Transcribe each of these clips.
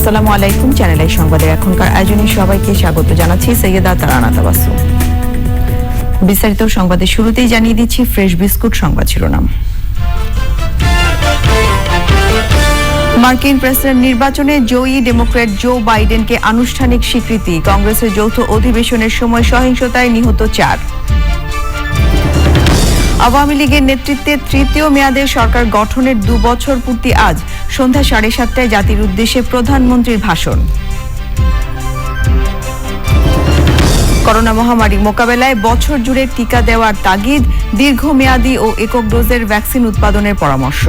আসসালামু আলাইকুম। Channel I সংবাদের এখনকার আয়োজনে সবাইকে স্বাগত জানাচ্ছি। সৈয়দা তারানা তাবাসসুম। বিস্তারিত সংবাদের শুরুতেই জানিয়ে দিচ্ছি ফ্রেশ বিস্কুট সংবাদ শিরোনাম। মার্কিন প্রেসিডেন্ট নির্বাচনে জয়ী ডেমোক্র্যাট জো বাইডেনকে আনুষ্ঠানিক স্বীকৃতি। কংগ্রেসের যৌথ অধিবেশনের সময় সহিংসতায় নিহত 4। আওয়ামী লীগের নেতৃত্বে তৃতীয় মেয়াদে সরকার গঠনের 2 বছর পূর্তি আজ। সন্ধ্যা 7:30টায় জাতির উদ্দেশ্যে প্রধানমন্ত্রীর ভাষণ। করোনা মহামারী মোকাবেলায় বছর জুড়ে টিকা দেওয়ার তাগিদ, দীর্ঘমেয়াদী ও একক ডোজের ভ্যাকসিন উৎপাদনের পরামর্শ।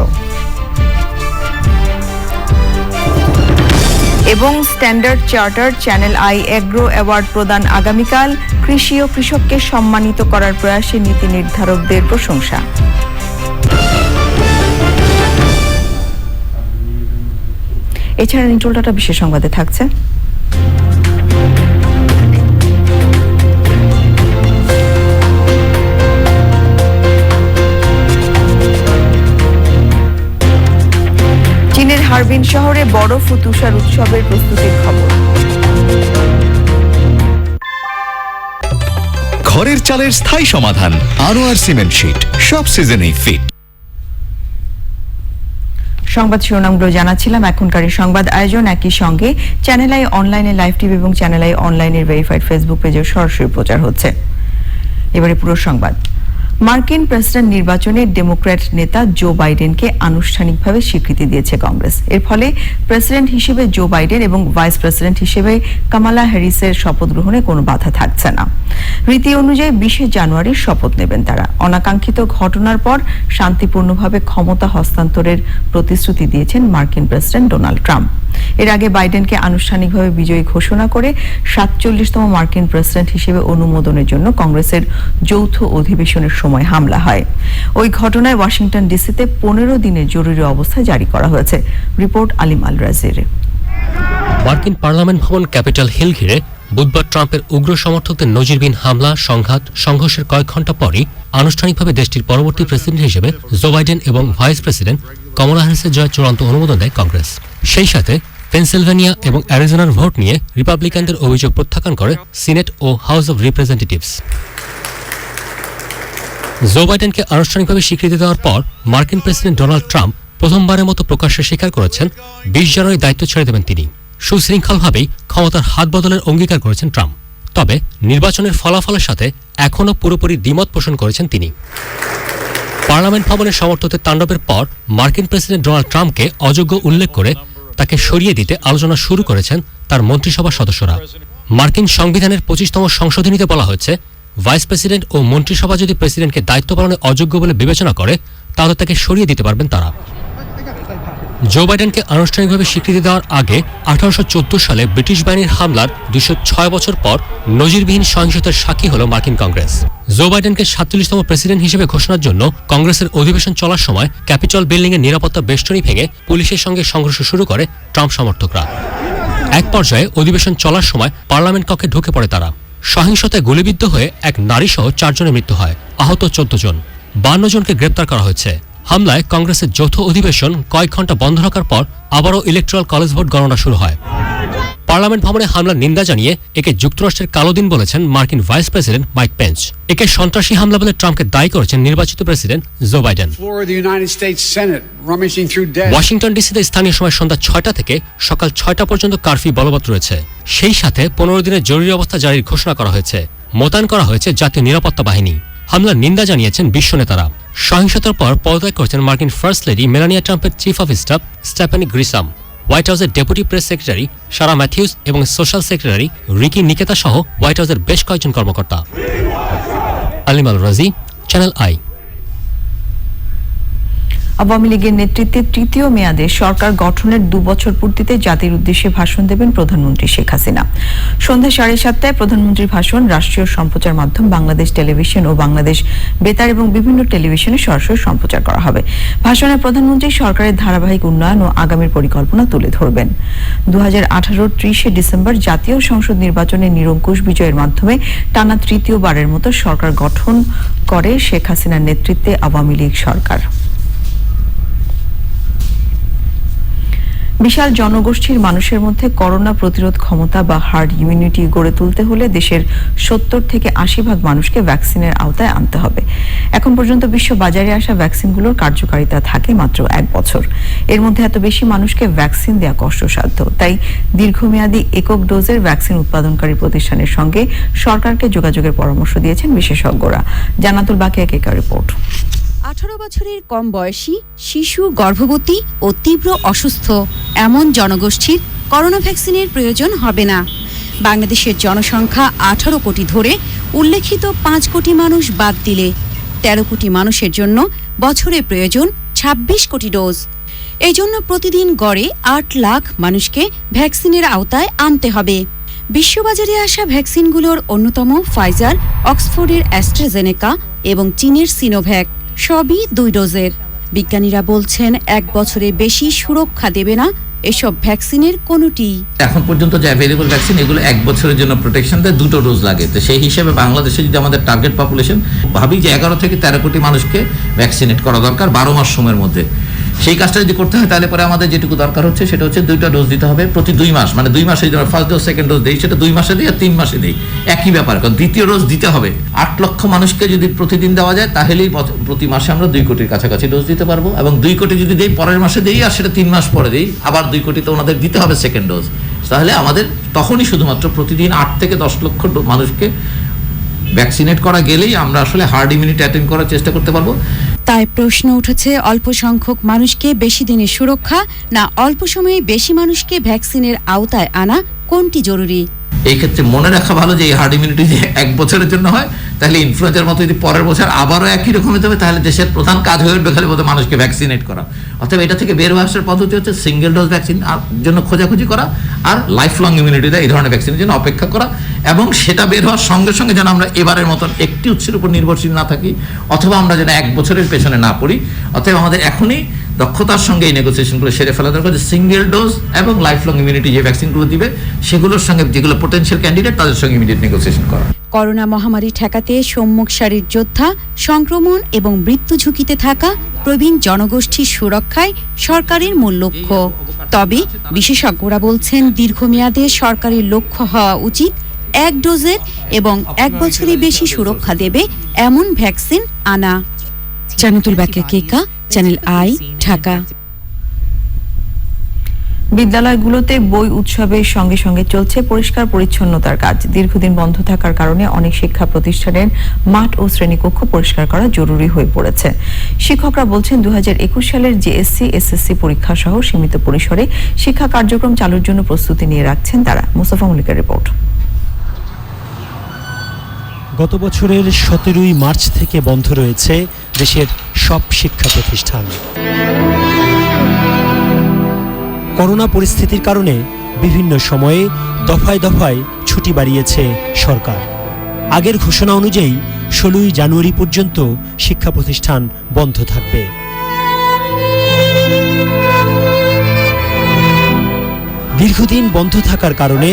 এবং standard chartered channel I agro award প্রদান আগামীকাল। কৃষি ও কৃষককে সম্মানিত করার প্রয়াসে নীতি নির্ধারকদের প্রশংসা। এছাড়া নিটলটা বিশেষ সংবাদে থাকছে চীনের হারবিন শহরে বরফ ও তুষার উৎসবের প্রস্তুতির খবর। ঘরের চালের স্থায়ী সমাধান আনোয়ার সিমেন্ট শীট, সব সিজনেই ফিট। সংবাদ শিরোনামগুলো জানাচ্ছিলাম। এখনকার সংবাদ আয়োজন একই সঙ্গে চ্যানেল আই অনলাইনে লাইভ টিভি এবং চ্যানেল আই অনলাইনের ভেরিফাইড ফেসবুক পেজে সরাসরি প্রচার হচ্ছে। এবারে পুরো সংবাদ। মার্কিন প্রেসিডেন্ট নির্বাচনে ডেমোক্র্যাট নেতা জো বাইডেনকে আনুষ্ঠানিকভাবে স্বীকৃতি দিয়েছে কংগ্রেস। এর ফলে প্রেসিডেন্ট হিসেবে জো বাইডেন এবং ভাইস প্রেসিডেন্ট হিসেবে কামালা হ্যারিসের শপথ গ্রহণে কোনো বাধা থাকছে না। রীতি অনুযায়ী 20 জানুয়ারি শপথ নেবেন তারা। অনাকাঙ্ক্ষিত ঘটনার পর শান্তিপূর্ণভাবে ক্ষমতা হস্তান্তরের প্রতিশ্রুতি দিয়েছেন মার্কিন প্রেসিডেন্ট ডোনাল্ড ট্রাম্প। এর আগে বাইডেনকে আনুষ্ঠানিকভাবে বিজয়ী ঘোষণা করে 47তম মার্কিন প্রেসিডেন্ট হিসেবে অনুমোদনের জন্য কংগ্রেসের যৌথ অধিবেশনের সময় হামলা হয়। ওই ঘটনায় ওয়াশিংটন ডিসিতে 15 দিনের জরুরি অবস্থা জারি করা হয়েছে। রিপোর্ট আলিম আল রাজির। মার্কিন পার্লামেন্ট ভবন ক্যাপিটাল হিল ঘিরে বুধবার ট্রাম্পের উগ্র সমর্থকদের নজিরবিহীন হামলা, সংঘর্ষের কয়েক ঘণ্টা পরই আনুষ্ঠানিকভাবে দেশটির পরবর্তী প্রেসিডেন্ট হিসেবে জো বাইডেন এবং ভাইস প্রেসিডেন্ট কামালা হ্যারিসের জয়ের চূড়ান্ত অনুমোদন দেয় কংগ্রেস। সেই সাথে পেনসিলভেনিয়া এবং অ্যারিজোনার ভোট নিয়ে রিপাবলিকানদের অভিযোগ প্রত্যাখ্যান করে সিনেট ও হাউস অব রিপ্রেজেন্টেটিভস। জো বাইডেনকে আনুষ্ঠানিকভাবে স্বীকৃতি দেওয়ার পর মার্কিন প্রেসিডেন্ট ডোনাল্ড ট্রাম্প প্রথমবারের মতো প্রকাশ্যে স্বীকার করেছেন 20 জানুয়ারি দায়িত্ব ছেড়ে দেবেন তিনি। সুশৃঙ্খলভাবেই ক্ষমতার হাত বদলের অঙ্গীকার করেছেন ট্রাম্প। তবে নির্বাচনের ফলাফলের সাথে এখনও পুরোপুরি দ্বিমত পোষণ করেছেন তিনি। পার্লামেন্ট ভবনের সমর্থকদের তাণ্ডবের পর মার্কিন প্রেসিডেন্ট ডোনাল্ড ট্রাম্পকে অযোগ্য উল্লেখ করে তাকে সরিয়ে দিতে আলোচনা শুরু করেছেন তার মন্ত্রিসভার সদস্যরা। মার্কিন সংবিধানের 25তম সংশোধনীতে বলা হয়েছে, ভাইস প্রেসিডেন্ট ও মন্ত্রিসভা যদি প্রেসিডেন্টকে দায়িত্ব পালনে অযোগ্য বলে বিবেচনা করে তাহলে তাকে সরিয়ে দিতে পারবেন তারা। জো বাইডেনকে আনুষ্ঠানিকভাবে স্বীকৃতি দেওয়ার আগে 1814 সালে ব্রিটিশ বাহিনীর হামলার 206 বছর পর নজিরবিহীন সহিংসতার সাক্ষী হল মার্কিন কংগ্রেস। জো বাইডেনকে 47তম প্রেসিডেন্ট হিসেবে ঘোষণার জন্য কংগ্রেসের অধিবেশন চলার সময় ক্যাপিটল বিল্ডিংয়ের নিরাপত্তা বেষ্টনী ভেঙে পুলিশের সঙ্গে সংঘর্ষ শুরু করে ট্রাম্প সমর্থকরা। এক পর্যায়ে অধিবেশন চলার সময় পার্লামেন্ট কক্ষে ঢুকে পড়ে তারা। সহিংসতায় গুলিবিদ্ধ হয়ে এক নারীসহ 4 জনের মৃত্যু হয়, আহত 14 জন। 52 জনকে গ্রেপ্তার করা হয়েছে। হামলায় কংগ্রেসের যৌথ অধিবেশন কয়েক ঘণ্টা বন্ধ রাখার পর আবারও ইলেকট্রাল কলেজ ভোট গণনা শুরু হয়। পার্লামেন্ট ভবনে হামলার নিন্দা জানিয়ে একে যুক্তরাষ্ট্রের কালো দিন বলেছেন মার্কিন ভাইস প্রেসিডেন্ট মাইক পেন্স। একে সন্ত্রাসী হামলা বলে ট্রাম্পকে দায়ী করেছেন নির্বাচিত প্রেসিডেন্ট জো বাইডেন। ওয়াশিংটন ডিসিতে স্থানীয় সময় সন্ধ্যা 6টা থেকে সকাল 6টা পর্যন্ত কারফিউ বলবৎ রয়েছে। সেই সাথে 15 দিনের জরুরি অবস্থা জারির ঘোষণা করা হয়েছে। মোতায়েন করা হয়েছে জাতীয় নিরাপত্তা বাহিনী। হামলার নিন্দা জানিয়েছেন বিশ্ব নেতারা। সহিংসতার পর পদত্যাগ করেছেন মার্কিন ফার্স্ট লেডি মেলানিয়া ট্রাম্পের chief of staff Stephanie Grisham, White হাউসের deputy press secretary Sarah Matthews এবং সোশ্যাল সেক্রেটারি রিকি নিকেতা সহ হোয়াইট হাউসের বেশ কয়েকজন কর্মকর্তা। আলিম আল রাজি, চ্যানেল আই। আওয়ামী লীগের নেতৃত্বে তৃতীয় মেয়াদে সরকার গঠনের 2 বছর পূর্তিতে জাতির উদ্দেশ্যে ভাষণ দেবেন প্রধানমন্ত্রী শেখ হাসিনা। সন্ধ্যা 7:30টায় প্রধানমন্ত্রীর ভাষণ রাষ্ট্রীয় সম্প্রচার মাধ্যম বাংলাদেশ টেলিভিশন ও বাংলাদেশ বেতার এবং বিভিন্ন টেলিভিশনে সরাসরি সম্প্রচার করা হবে। ভাষণে প্রধানমন্ত্রী সরকারের ধারাবাহিক উন্নয়ন ও আগামীর পরিকল্পনা তুলে ধরবেন। 2018-র 30 ডিসেম্বর জাতীয় সংসদ নির্বাচনে নিরঙ্কুশ বিজয়ের মাধ্যমে টানা তৃতীয়বারের মতো সরকার গঠন করে শেখ হাসিনার নেতৃত্বে আওয়ামী লীগ সরকার। বিশাল জনগোষ্ঠীর মানুষের মধ্যে করোনা প্রতিরোধ ক্ষমতা বা হার্ড ইমিউনিটি গড়ে তুলতে হলে দেশের 70 থেকে 80% মানুষকে ভ্যাকসিনের আওতায় আনতে হবে। এখন পর্যন্ত বিশ্ব বাজারে আসা ভ্যাকসিনগুলোর কার্যকারিতা থাকে মাত্র 1 বছর। এর মধ্যে এত বেশি মানুষকে ভ্যাকসিন দেওয়া কষ্টসাধ্য। তাই দীর্ঘমেয়াদী একক ডোজের ভ্যাকসিন উৎপাদনকারী প্রতিষ্ঠানের সঙ্গে সরকারকে যোগাযোগের পরামর্শ দিয়েছেন বিশেষজ্ঞরা। জান্নাতুল বাকিয়া কেকা রিপোর্ট। 18 বছরের কম বয়সী শিশু, গর্ভবতী ও তীব্র অসুস্থ এমন জনগোষ্ঠীর করোনা ভ্যাকসিনের প্রয়োজন হবে না। বাংলাদেশের জনসংখ্যা 18 কোটি ধরে উল্লেখিত 5 কোটি মানুষ বাদ দিলে 13 কোটি মানুষের জন্য বছরে প্রয়োজন 26 কোটি ডোজ। এই জন্য প্রতিদিন গড়ে 8 লাখ মানুষকে ভ্যাকসিনের আওতায় আনতে হবে। বিশ্ববাজারে আসা ভ্যাকসিনগুলোর অন্যতম ফাইজার, অক্সফোর্ডের অ্যাস্ট্রাজেনেকা এবং চীনের সিনোভ্যাক, সবই 2 ডোজের। বিজ্ঞানীরা বলছেন 1 বছরে বেশি সুরক্ষা দেবে না এসব ভ্যাকসিনের কোনোটি। এখন পর্যন্ত যে অ্যাভেলেবল ভ্যাকসিন এগুলো 1 বছরের জন্য প্রোটেকশন দেয়, 2টো ডোজ লাগে। তো সেই হিসেবে বাংলাদেশে যদি আমাদের টার্গেট পপুলেশন ভাবি যে 11 থেকে 13 কোটি মানুষকে ভ্যাকসিনেট করা দরকার 12 মাস সময়ের মধ্যে, সেই কাজটা যদি করতে হয় তাহলে পরে আমাদের যেটুকু দরকার হচ্ছে সেটা হচ্ছে 2টা ডোজ দিতে হবে প্রতি 2 মাস। মানে 2 মাসে যদি ফার্স্ট ডোজ সেকেন্ড ডোজ দেই সেটা 2 মাসে দিই আর 3 মাসে দিই, একই ব্যাপার। কারণ দ্বিতীয় ডোজ দিতে হবে। 8 লক্ষ মানুষকে যদি প্রতিদিন দেওয়া যায় তাহলেই প্রতি মাসে আমরা 2 কোটির কাছাকাছি ডোজ দিতে পারবো। এবং 2 কোটি যদি দেই পরের মাসে দেই আর সেটা 3 মাস পরে দেই, আবার 2 কোটিতে ওনাদের দিতে হবে সেকেন্ড ডোজ। তাহলে আমাদের তখনই শুধুমাত্র প্রতিদিন 8 থেকে 10 লক্ষ মানুষকে ভ্যাকসিনেট করা গেলেই আমরা আসলে হার্ড ইমিউনিটি অ্যাটেইন করার চেষ্টা করতে পারবো। তাই প্রশ্ন উঠেছে, অল্প সংখ্যক মানুষকে বেশি দিনের সুরক্ষা না অল্প সময়ে বেশি মানুষকে ভ্যাকসিনের আওতায় আনা, কোনটি জরুরি? এই ক্ষেত্রে মনে রাখা ভালো যে এই হার্ড ইমিউনিটি যে 1 বছরের জন্য হয়, তাহলে ইনফ্লুয়েঞ্জার মতো যদি পরের বছর আবারও একই রকম হতে হবে তাহলে দেশের প্রধান কাজ হয়ে উঠবে খালি মানুষকে ভ্যাকসিনেট করা। অর্থাৎ এটা থেকে বের হয়ে আসার পদ্ধতি হচ্ছে সিঙ্গেল ডোজ ভ্যাকসিন জন্য খোঁজাখুঁজি করা আর লাইফ লং ইমিউনিটি দেয় এই ধরনের ভ্যাকসিনের জন্য অপেক্ষা করা, এবং সেটা বের হওয়ার সঙ্গে সঙ্গে যেন আমরা এবারের মতন একটি উৎসের উপর নির্ভরশীল না থাকি, অথবা আমরা যেন 1 বছরের পেছনে না পড়ি। অতএব আমাদের এখনই দক্ষতার সঙ্গে এই নেগোসিয়েশনগুলো সেরে ফেলা দরকার যে সিঙ্গেল ডোজ এবং লাইফ লং ইমিউনিটি যে ভ্যাকসিনগুলো দিবে সেগুলোর সঙ্গে যেগুলো পোটেনশিয়াল ক্যান্ডিডেট তাদের সঙ্গে ইমিডিয়েট নেগোসিয়েশন করা। করোনা মহামারী ঠেকাতে সম্মুখ সারির যোদ্ধা, সংক্রমণ এবং মৃত্যু ঝুঁকিতে থাকা প্রবীণ জনগোষ্ঠীর সুরক্ষায় সরকারের মূল লক্ষ্য। তবে বিশেষজ্ঞরা বলছেন দীর্ঘমেয়াদে সরকারের লক্ষ্য হওয়া উচিত 1 ডোজের এবং 1 বছরের বেশি সুরক্ষা দেবে এমন ভ্যাকসিন আনা। জান্নাতুল বাকিয়া কেকা, চ্যানেল আই, ঢাকা। বিদ্যালয়গুলোতে বই উৎসবের সঙ্গে সঙ্গে চলছে পরিষ্কার পরিচ্ছন্নতার কাজ। দীর্ঘদিন বন্ধ থাকার কারণে অনেক শিক্ষা প্রতিষ্ঠানের মাঠ ও শ্রেণীকক্ষ পরিষ্কার করা জরুরি হয়ে পড়েছে। শিক্ষকরা বলছেন 2021 সালের জেএসসি, এসএসসি পরীক্ষা সহ সীমিত পরিসরে শিক্ষা কার্যক্রম চালুর জন্য প্রস্তুতি নিয়ে রাখছেন তারা। মোস্তফা মল্লিকের রিপোর্ট। গত বছরের 17ই মার্চ থেকে বন্ধ রয়েছে দেশের সব শিক্ষা প্রতিষ্ঠান। করোনা পরিস্থিতির কারণে বিভিন্ন সময়ে দফায় দফায় ছুটি বাড়িয়েছে সরকার। আগের ঘোষণা অনুযায়ী 16ই জানুয়ারি পর্যন্ত শিক্ষা প্রতিষ্ঠান বন্ধ থাকবে। দীর্ঘদিন বন্ধ থাকার কারণে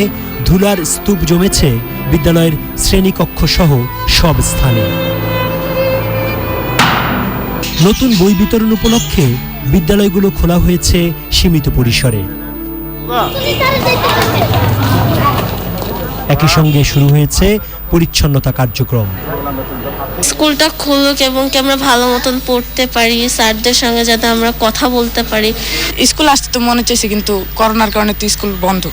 ধুলার স্তূপ জমেছে বিদ্যালয়ের শ্রেণীকক্ষ সহ সব স্থানে। নতুন বই বিতরণ উপলক্ষে বিদ্যালয়গুলো খোলা হয়েছে সীমিত পরিসরে। একই সঙ্গে শুরু হয়েছে পরিচ্ছন্নতা কার্যক্রম। স্কুলটা খুলুক এবং কি আমরা ভালো মতন পড়তে পারি, স্যারদের সঙ্গে যাতে আমরা কথা বলতে পারি। স্কুল আসতে তো মনে চাইছে কিন্তু করোনার কারণে তো স্কুল বন্ধ,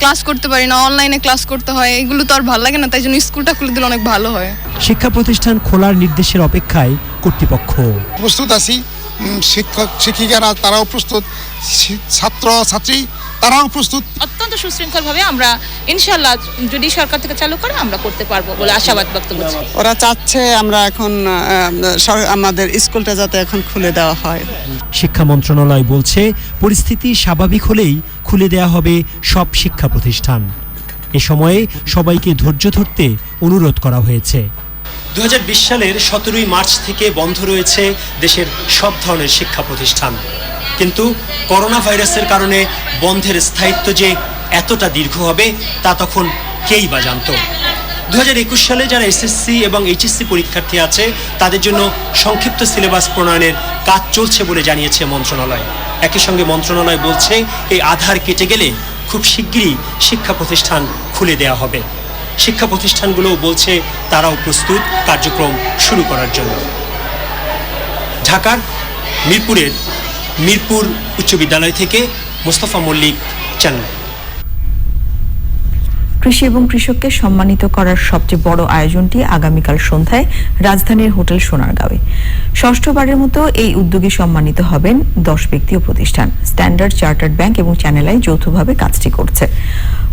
ক্লাস করতে পারি না, অনলাইনে ক্লাস করতে হয়, এগুলো তো আর ভালো লাগে না, তাই জন্য স্কুলটা খুলে দিলে অনেক ভালো হয়। শিক্ষা প্রতিষ্ঠান খোলার নির্দেশের অপেক্ষায় কর্তৃপক্ষ। প্রস্তুত আছি, শিক্ষক শিক্ষিকারা তারাও প্রস্তুত, ছাত্র ছাত্রী তারাও প্রস্তুত। অত্যন্ত সুশৃঙ্খলভাবে আমরা ইনশাআল্লাহ যদি সরকার থেকে চালু করে আমরা করতে পারবো বলে আশাবাদ ব্যক্ত করছি। ওরা চাচ্ছে আমরা এখন আমাদের স্কুলটা যাতে এখন খুলে দেওয়া হয়। শিক্ষা মন্ত্রণালয় বলছে পরিস্থিতি স্বাভাবিক হলেই খুলে দেওয়া হবে সব শিক্ষা প্রতিষ্ঠান। এ সময়ে সবাইকে ধৈর্য ধরতে অনুরোধ করা হয়েছে। 2020 সালের 17ই মার্চ থেকে বন্ধ রয়েছে দেশের সব ধরনের শিক্ষা প্রতিষ্ঠান, কিন্তু করোনা ভাইরাসের কারণে বন্ধের স্থায়িত্ব যে এতটা দীর্ঘ হবে তা তখন কেই বা জানত। 2021 সালে যারা এসএসসি এবং এইচএসসি পরীক্ষার্থী আছে তাদের জন্য সংক্ষিপ্ত সিলেবাস প্রণয়নের কাজ চলছে বলে জানিয়েছে মন্ত্রণালয়। একই সঙ্গে মন্ত্রণালয় বলছে এই আধার কেটে গেলে খুব শিগগিরই শিক্ষা প্রতিষ্ঠান খুলে দেওয়া হবে। শিক্ষা প্রতিষ্ঠানগুলোও বলছে তারাও প্রস্তুত কার্যক্রম শুরু করার জন্য। ঢাকার মিরপুরের মিরপুর উচ্চ বিদ্যালয় থেকে মোস্তফা মল্লিক, চ্যানেল। কৃষি এবং কৃষককে সম্মানিত করার সবচেয়ে বড় আয়োজনটি আগামীকাল সন্ধ্যায় রাজধানীর হোটেল সোনারগাঁওয়ে। ষষ্ঠবারের মতো এই উদ্যোগে সম্মানিত হবেন 10 ব্যক্তি ও প্রতিষ্ঠান। স্ট্যান্ডার্ড চার্টার্ড ব্যাংক এবং চ্যানেল আই যৌথভাবে কাজটি করছে।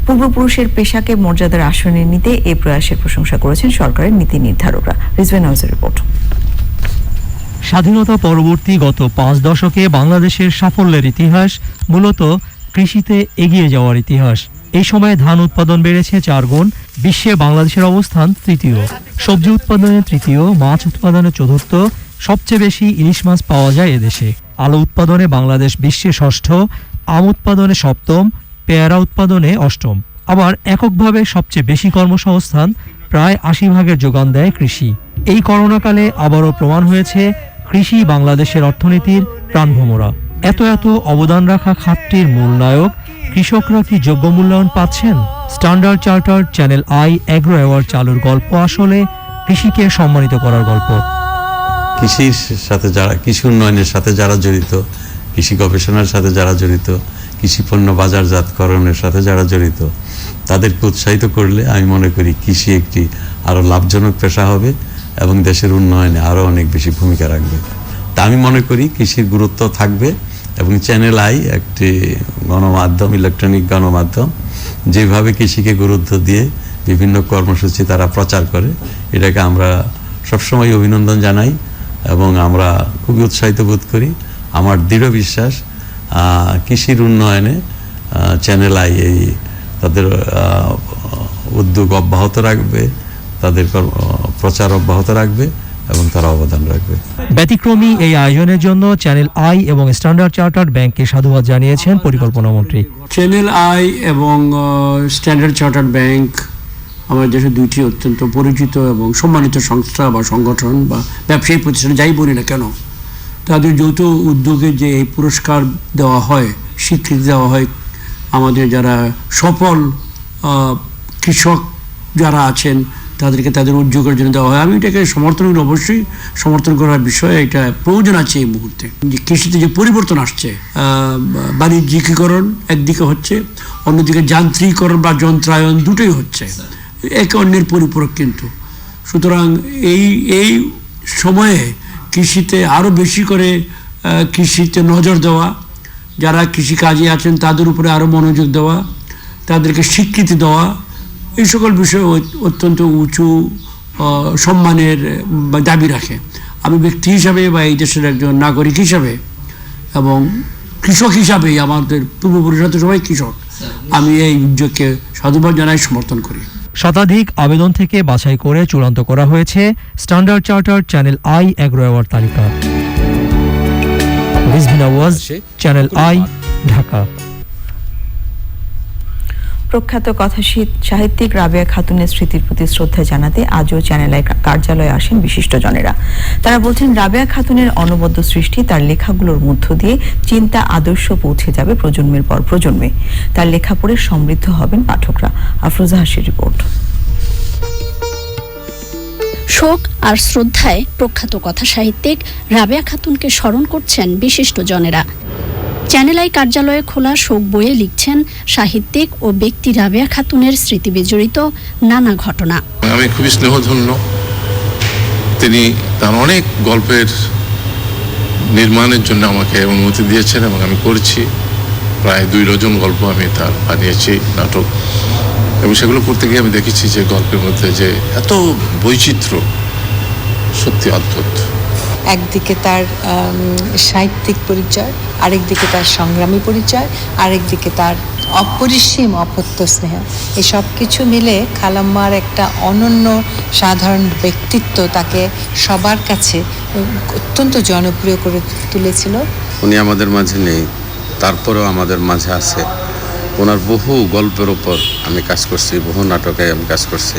পূর্বপুরুষের পেশাকে মর্যাদার আসনে নিতে এই প্রয়াসের প্রশংসা করেছেন সরকারের নীতি নির্ধারকরা। রিজওয়ান হাউসের রিপোর্ট। স্বাধীনতা পরবর্তী গত 5 দশকে বাংলাদেশের সাফল্যের ইতিহাস মূলত কৃষিতে এগিয়ে যাওয়ার ইতিহাস। এই সময়ে ধান উৎপাদন বেড়েছে 4 গুণ, বিশ্বে বাংলাদেশের অবস্থান তৃতীয়, সবজি উৎপাদনে তৃতীয়, মাছ উৎপাদনে চতুর্থ, সবচেয়ে বেশি ইলিশ মাছ পাওয়া যায় এদেশে। আলু উৎপাদনে বাংলাদেশ বিশ্বে ষষ্ঠ, আম উৎপাদনে সপ্তম, পেয়ারা উৎপাদনে অষ্টম। আবার এককভাবে সবচেয়ে বেশি কর্মসংস্থান প্রায় 80% যোগান দেয় কৃষি। এই করোনাকালে আবারও প্রমাণ হয়েছে কৃষি বাংলাদেশের অর্থনীতির প্রাণভোমরা। এত অবদান রাখা খাতটির মূল নায়ক কৃষকরা কি যোগ্য মূল্যায়ন পাচ্ছেন? Standard chartered channel I agro award চালুর গল্প আসলে কৃষিকে সম্মানিত করার গল্প। কৃষির সাথে যারা, কৃষি উন্নয়নের সাথে যারা জড়িত, কৃষি গবেষণার সাথে যারা জড়িত, কৃষি পণ্য বাজারজাতকরণের সাথে যারা জড়িত, তাদেরকে উৎসাহিত করলে আমি মনে করি কৃষি একটি আরও লাভজনক পেশা হবে এবং দেশের উন্নয়নে আরও অনেক বেশি ভূমিকা রাখবে। তা আমি মনে করি কৃষির গুরুত্ব থাকবে এবং চ্যানেল আই একটি গণমাধ্যম, ইলেকট্রনিক গণমাধ্যম, যেভাবে কৃষিকে গুরুত্ব দিয়ে বিভিন্ন কর্মসূচি তারা প্রচার করে, এটাকে আমরা সবসময় অভিনন্দন জানাই এবং আমরা খুবই উৎসাহিত বোধ করি। আমার দৃঢ় বিশ্বাস কৃষির উন্নয়নে চ্যানেল আই এই তাদের উদ্যোগ অব্যাহত রাখবে, তাদের প্রচার অব্যাহত রাখবে এবং তারা অবদান রাখবে। ব্যতিক্রমী এই আয়োজনের জন্য চ্যানেল আই এবং স্ট্যান্ডার্ড চার্টার্ড ব্যাংককে সাধুবাদ জানিয়েছেন পরিকল্পনা মন্ত্রী। চ্যানেল আই এবং স্ট্যান্ডার্ড চার্টার্ড ব্যাংক আমাদের দেশে দুইটি অত্যন্ত পরিচিত এবং সম্মানিত সংস্থা বা সংগঠন বা ব্যবসায়ী প্রতিষ্ঠান, যাই বলি না কেন, তাদের যৌথ উদ্যোগে যে এই পুরস্কার দেওয়া হয়, স্বীকৃতি দেওয়া হয় আমাদের যারা সফল কৃষক যারা আছেন তাদেরকে তাদের উদ্যোগের জন্য দেওয়া হয়। আমি এটাকে অবশ্যই সমর্থন করার বিষয়ে এটা প্রয়োজন আছে এই মুহূর্তে। যে কৃষিতে যে পরিবর্তন আসছে, বাণিজ্যিকীকরণ একদিকে হচ্ছে, অন্যদিকে যান্ত্রিকরণ বা যন্ত্রায়ন দুটোই হচ্ছে, একে অন্যের পরিপূরক কিন্তু। সুতরাং এই সময়ে কৃষিতে আরও বেশি করে কৃষিতে নজর দেওয়া, যারা কৃষিকাজে আছেন তাদের উপরে আরও মনোযোগ দেওয়া, তাদেরকে স্বীকৃতি দেওয়া, এই সকল বিষয়ে অত্যন্ত উঁচু সম্মানের দাবি রাখে। আমি ব্যক্তি হিসাবে বা এই দেশের একজন নাগরিক হিসাবে এবং কৃষক হিসাবেই, আমাদের পূর্বপুরুষরা তো সবাই কৃষক, আমি এই উদ্যোগকে সাধুবাদ জানাই, সমর্থন করি। শতাধিক আবেদন থেকে বাছাই করে চূড়ান্ত করা হয়েছে standard chartered channel I agro award তালিকা। রিজওয়ান আওয়াজ, চ্যানেল আই, ঢাকা। প্রখ্যাত কথা সাহিত্যিক রাবেয়া খাতুনের স্মৃতির প্রতি শ্রদ্ধা জানাতে আজও চ্যানেল আই কার্যালয়ে আসেন বিশিষ্টজনেরা। তারা বলছেন রাবেয়া খাতুনের অনবদ্য সৃষ্টি তার লেখাগুলোর মধ্য দিয়ে চিন্তা আদর্শ পৌঁছে যাবে প্রজন্মের পর প্রজন্মে। তার লেখা পড়ে সমৃদ্ধ হবেন পাঠকরা। আফরোজা হাসির রিপোর্ট। শোক আর শ্রদ্ধায় প্রখ্যাত কথা সাহিত্যিক রাবেয়া খাতুনকে স্মরণ করছেন বিশিষ্টজনেরা। চ্যানেল আই কার্যালয়ে খোলা শোক বইয়ে লিখছেন সাহিত্যিক ও ব্যক্তি রাবেয়া খাতুনের স্মৃতি বিজড়িত নানা ঘটনা। আমি খুবই স্নেহধন্য, তিনি তার অনেক গল্পের নির্মাণের জন্য আমাকে অনুমতি দিয়েছেন এবং আমি করছি। প্রায় 2 ডজন গল্প আমি তার বানিয়েছি, নাটক, এবং সেগুলো করতে গিয়ে আমি দেখেছি যে গল্পের মধ্যে যে এত বৈচিত্র্য, সত্যি অদ্ভুত। একদিকে তার সাহিত্যিক পরিচয়, আরেকদিকে তার সংগ্রামী পরিচয়, আরেকদিকে তার অপরিসীম অপত্য স্নেহ, এই সব কিছু মিলে খালাম্মার একটা অনন্য সাধারণ ব্যক্তিত্ব তাকে সবার কাছে অত্যন্ত জনপ্রিয় করে তুলেছিল। উনি আমাদের মাঝে নেই, তারপরেও আমাদের মাঝে আছে। ওনার বহু গল্পের ওপর আমি কাজ করছি, বহু নাটকে আমি কাজ করছি।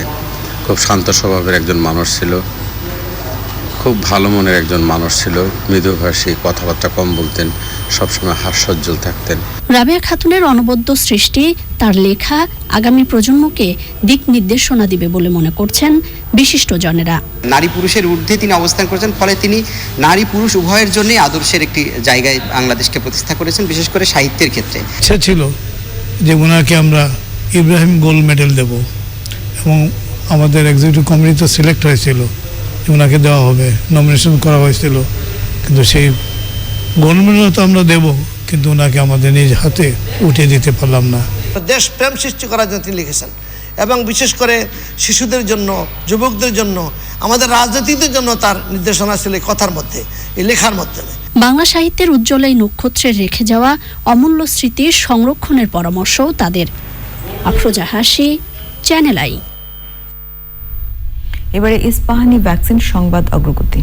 খুব শান্ত স্বভাবের একজন মানুষ ছিল, খুব ভালো মনের একজন মানুষ ছিল, মৃদুভাষী, কথাবার্তা কম বলতেন, সবসময় হাস্যোজ্জ্বল থাকতেন। রাবেয়া খাতুনের অনবদ্য সৃষ্টি, তার লেখা আগামী প্রজন্মকে দিক নির্দেশনা দিবে বলে মনে করছেন বিশিষ্টজনেরা। নারী পুরুষের ঊর্ধ্বে তিনি অবস্থান করেছেন, ফলে তিনি নারী পুরুষ উভয়ের জন্যই আদর্শের একটি জায়গায় বাংলাদেশকে প্রতিষ্ঠা করেছেন, বিশেষ করে সাহিত্যের ক্ষেত্রে। ইচ্ছা ছিল যে ওনাকে আমরা ইব্রাহিম গোল্ড মেডেল দেব, এবং আমাদের এক্সিকিউটিভ কমিটি তো সিলেক্ট হয়েছিল, ওনাকে দেওয়া হবে, নমিনেশন করা হয়েছিল, কিন্তু সেই গোল্ড মেডেল তো আমরা দেব, কিন্তু ওনাকে আমাদের নিজ হাতে উঠিয়ে দিতে পারলাম না। দেশ প্রেম সৃষ্টি করার জন্য তিনি লিখেছেন, এবং বিশেষ করে শিশুদের জন্য, যুবকদের জন্য, আমাদের রাজনীতিদের জন্য তার নির্দেশনা ছিল এই কথার মধ্যে, এই লেখার মাধ্যমে। বাংলা সাহিত্যের উজ্জ্বল এই নক্ষত্রে রেখে যাওয়া অমূল্য স্মৃতির সংরক্ষণের পরামর্শও তাদের। আফরোজা হাসি, চ্যানেল আই। এবারে ইস্পাহানি ভ্যাকসিন সংবাদ অগ্রগতি।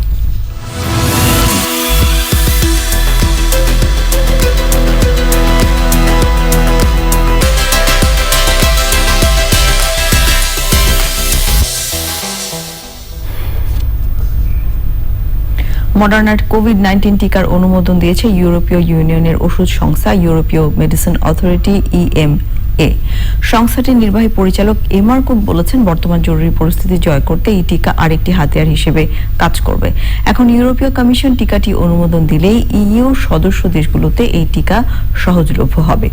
মডার্নার কোভিড-19 টিকার অনুমোদন দিয়েছে ইউরোপীয় ইউনিয়নের ওষুধ সংস্থা ইউরোপীয় মেডিসিন অথরিটি EMA। সংস্থাটির নির্বাহী পরিচালক এমার কুক বলেছেন, বর্তমান জরুরি পরিস্থিতি জয় করতে এই টিকা আরেকটি হাতিয়ার হিসেবে কাজ করবে। এখন ইউরোপীয় কমিশন টিকাটি অনুমোদন দিলেই ইইউর সদস্য দেশগুলোতে এই টিকা সহজলভ্য হবে।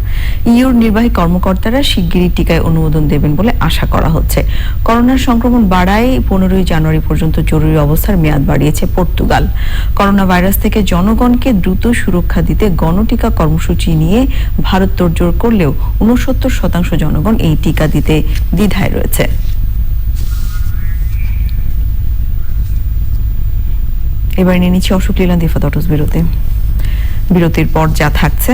ইইউর নির্বাহী কর্মকর্তারা শিগগিরই টিকায় অনুমোদন দেবেন বলে আশা করা হচ্ছে। করোনার সংক্রমণ বাড়ায় 15 জানুয়ারি পর্যন্ত জরুরি অবস্থার মেয়াদ বাড়িয়েছে পর্তুগাল। করোনা ভাইরাস থেকে জনগণকে দ্রুত সুরক্ষা দিতে গণটিকা কর্মসূচি নিয়ে ভারত তোড়জোড় করলেও 69% জনগণ এই টিকা দিতে দ্বিধায় রয়েছে। এবার নিয়ে নিচ্ছি অশোক লীলান্দ ফটোস বিরতির পর যা থাকছে।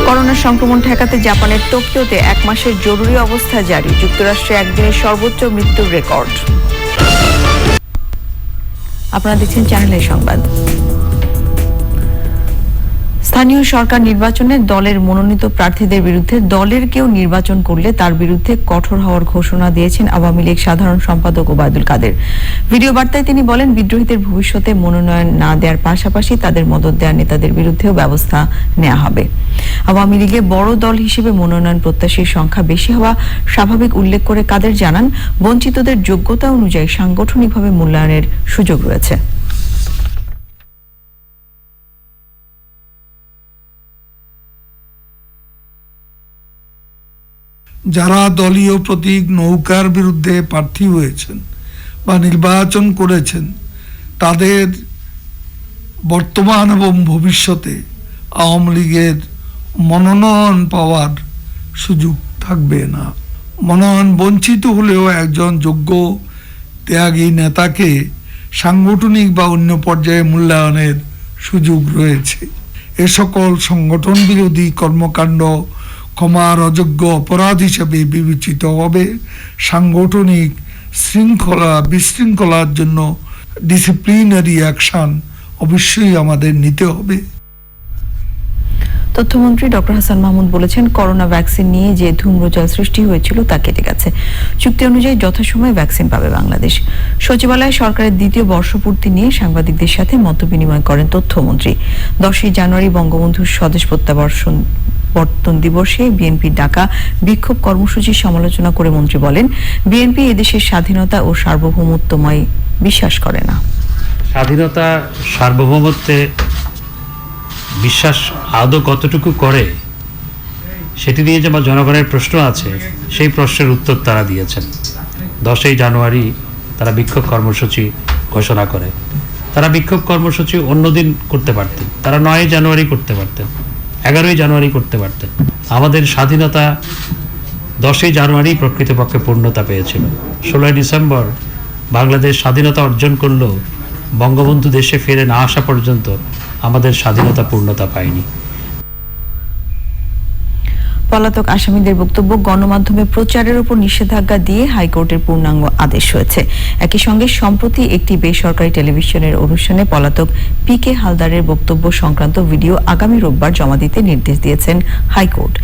করোনা সংক্রমণ ঠেকাতে জাপানের টোকিওতে 1 মাসের জরুরি অবস্থা জারি। যুক্তরাষ্ট্রে একদিনের সর্বোচ্চ মৃত্যুর রেকর্ড। আপনারা দেখছেন চ্যানেলের সংবাদ। স্থানীয় সরকার নির্বাচনে দলের মনোনীত প্রার্থীদের বিরুদ্ধে দলের কেউ নির্বাচন করলে তার বিরুদ্ধে কঠোর হওয়ার ঘোষণা দিয়েছেন আওয়ামী লীগ সাধারণ সম্পাদক ওবায়দুল কাদের। ভিডিও বার্তায় তিনি বলেন, বিদ্রোহীদের ভবিষ্যতে মনোনয়ন না দেওয়ার পাশাপাশি তাদের মদত দেওয়া নেতাদের বিরুদ্ধেও ব্যবস্থা নেওয়া হবে। আওয়ামী লীগে বড় দল হিসেবে মনোনয়ন প্রত্যাশীর সংখ্যা বেশি হওয়া স্বাভাবিক উল্লেখ করে কাদের জানান, বঞ্চিতদের যোগ্যতা অনুযায়ী সাংগঠনিকভাবে মূল্যায়নের সুযোগ রয়েছে। যারা দলীয় প্রতীক নৌকার বিরুদ্ধে প্রার্থী হয়েছেন বা নির্বাচন করেছেন, তাদের বর্তমান এবং ভবিষ্যতে আওয়ামী লীগের মনোনয়ন পাওয়ার সুযোগ থাকবে না। মনোনয়ন বঞ্চিত হলেও একজন যোগ্য ত্যাগী নেতাকে সাংগঠনিক বা অন্য পর্যায়ে মূল্যায়নের সুযোগ রয়েছে। এ সকল সংগঠন বিরোধী কর্মকাণ্ড ক্ষমার অযোগ্য অপরাধ হিসেবে বিবেচিত হবে। সাংগঠনিক বিশৃঙ্খলার জন্য ডিসিপ্লিনারি অ্যাকশন অবশ্যই আমাদের নিতে হবে। তথ্যমন্ত্রী ডক্টর হাসান মাহমুদ বলেছেন, করোনা ভ্যাকসিন নিয়ে যে ধূম্রজাল সৃষ্টি হয়েছিল তা কেটে গেছে। চুক্তি অনুযায়ী যথাসময়ে ভ্যাকসিন পাবে বাংলাদেশ। সচিবালয়ে সরকারের দ্বিতীয় বর্ষপূর্তি নিয়ে সাংবাদিকদের সাথে মতবিনিময় করেন তথ্যমন্ত্রী। 10 জানুয়ারি বঙ্গবন্ধুর স্বদেশ প্রত্যাবর্তন দিবসে বিএনপির ডাকা বিক্ষোভ কর্মসূচির সমালোচনা করে মন্ত্রী বলেন, বিএনপি এদেশের স্বাধীনতা ও সার্বভৌমত্বময় বিশ্বাস করে না। স্বাধীনতা সার্বভৌমত্বে বিশ্বাস আদৌ কতটুকু করে সেটি নিয়ে যে জনগণের প্রশ্ন আছে, সেই প্রশ্নের উত্তর তারা দিয়েছেন। 10 জানুয়ারি তারা বিক্ষোভ কর্মসূচি ঘোষণা করে। তারা বিক্ষোভ কর্মসূচি অন্যদিন করতে পারতেন, তারা 9 জানুয়ারি করতে পারতেন, 11 জানুয়ারি করতে পারতেন। আমাদের স্বাধীনতা 10 জানুয়ারি প্রকৃতপক্ষে পূর্ণতা পেয়েছিল। 16 ডিসেম্বর বাংলাদেশ স্বাধীনতা অর্জন করলেও বঙ্গবন্ধু দেশে ফিরে না আসা পর্যন্ত আমাদের স্বাধীনতা পূর্ণতা পায়নি। পলাতক আসামিদের বক্তব্য গণমাধ্যমে প্রচারের উপর নিষেধাজ্ঞা দিয়ে হাইকোর্টের পূর্ণাঙ্গ আদেশ হয়েছে। একই সঙ্গে সম্প্রতি একটি বেসরকারি টেলিভিশনের অনুষ্ঠানে পলাতক PK হালদারের বক্তব্য সংক্রান্ত ভিডিও আগামী রোববার জমা দিতে নির্দেশ দিয়েছেন হাইকোর্ট।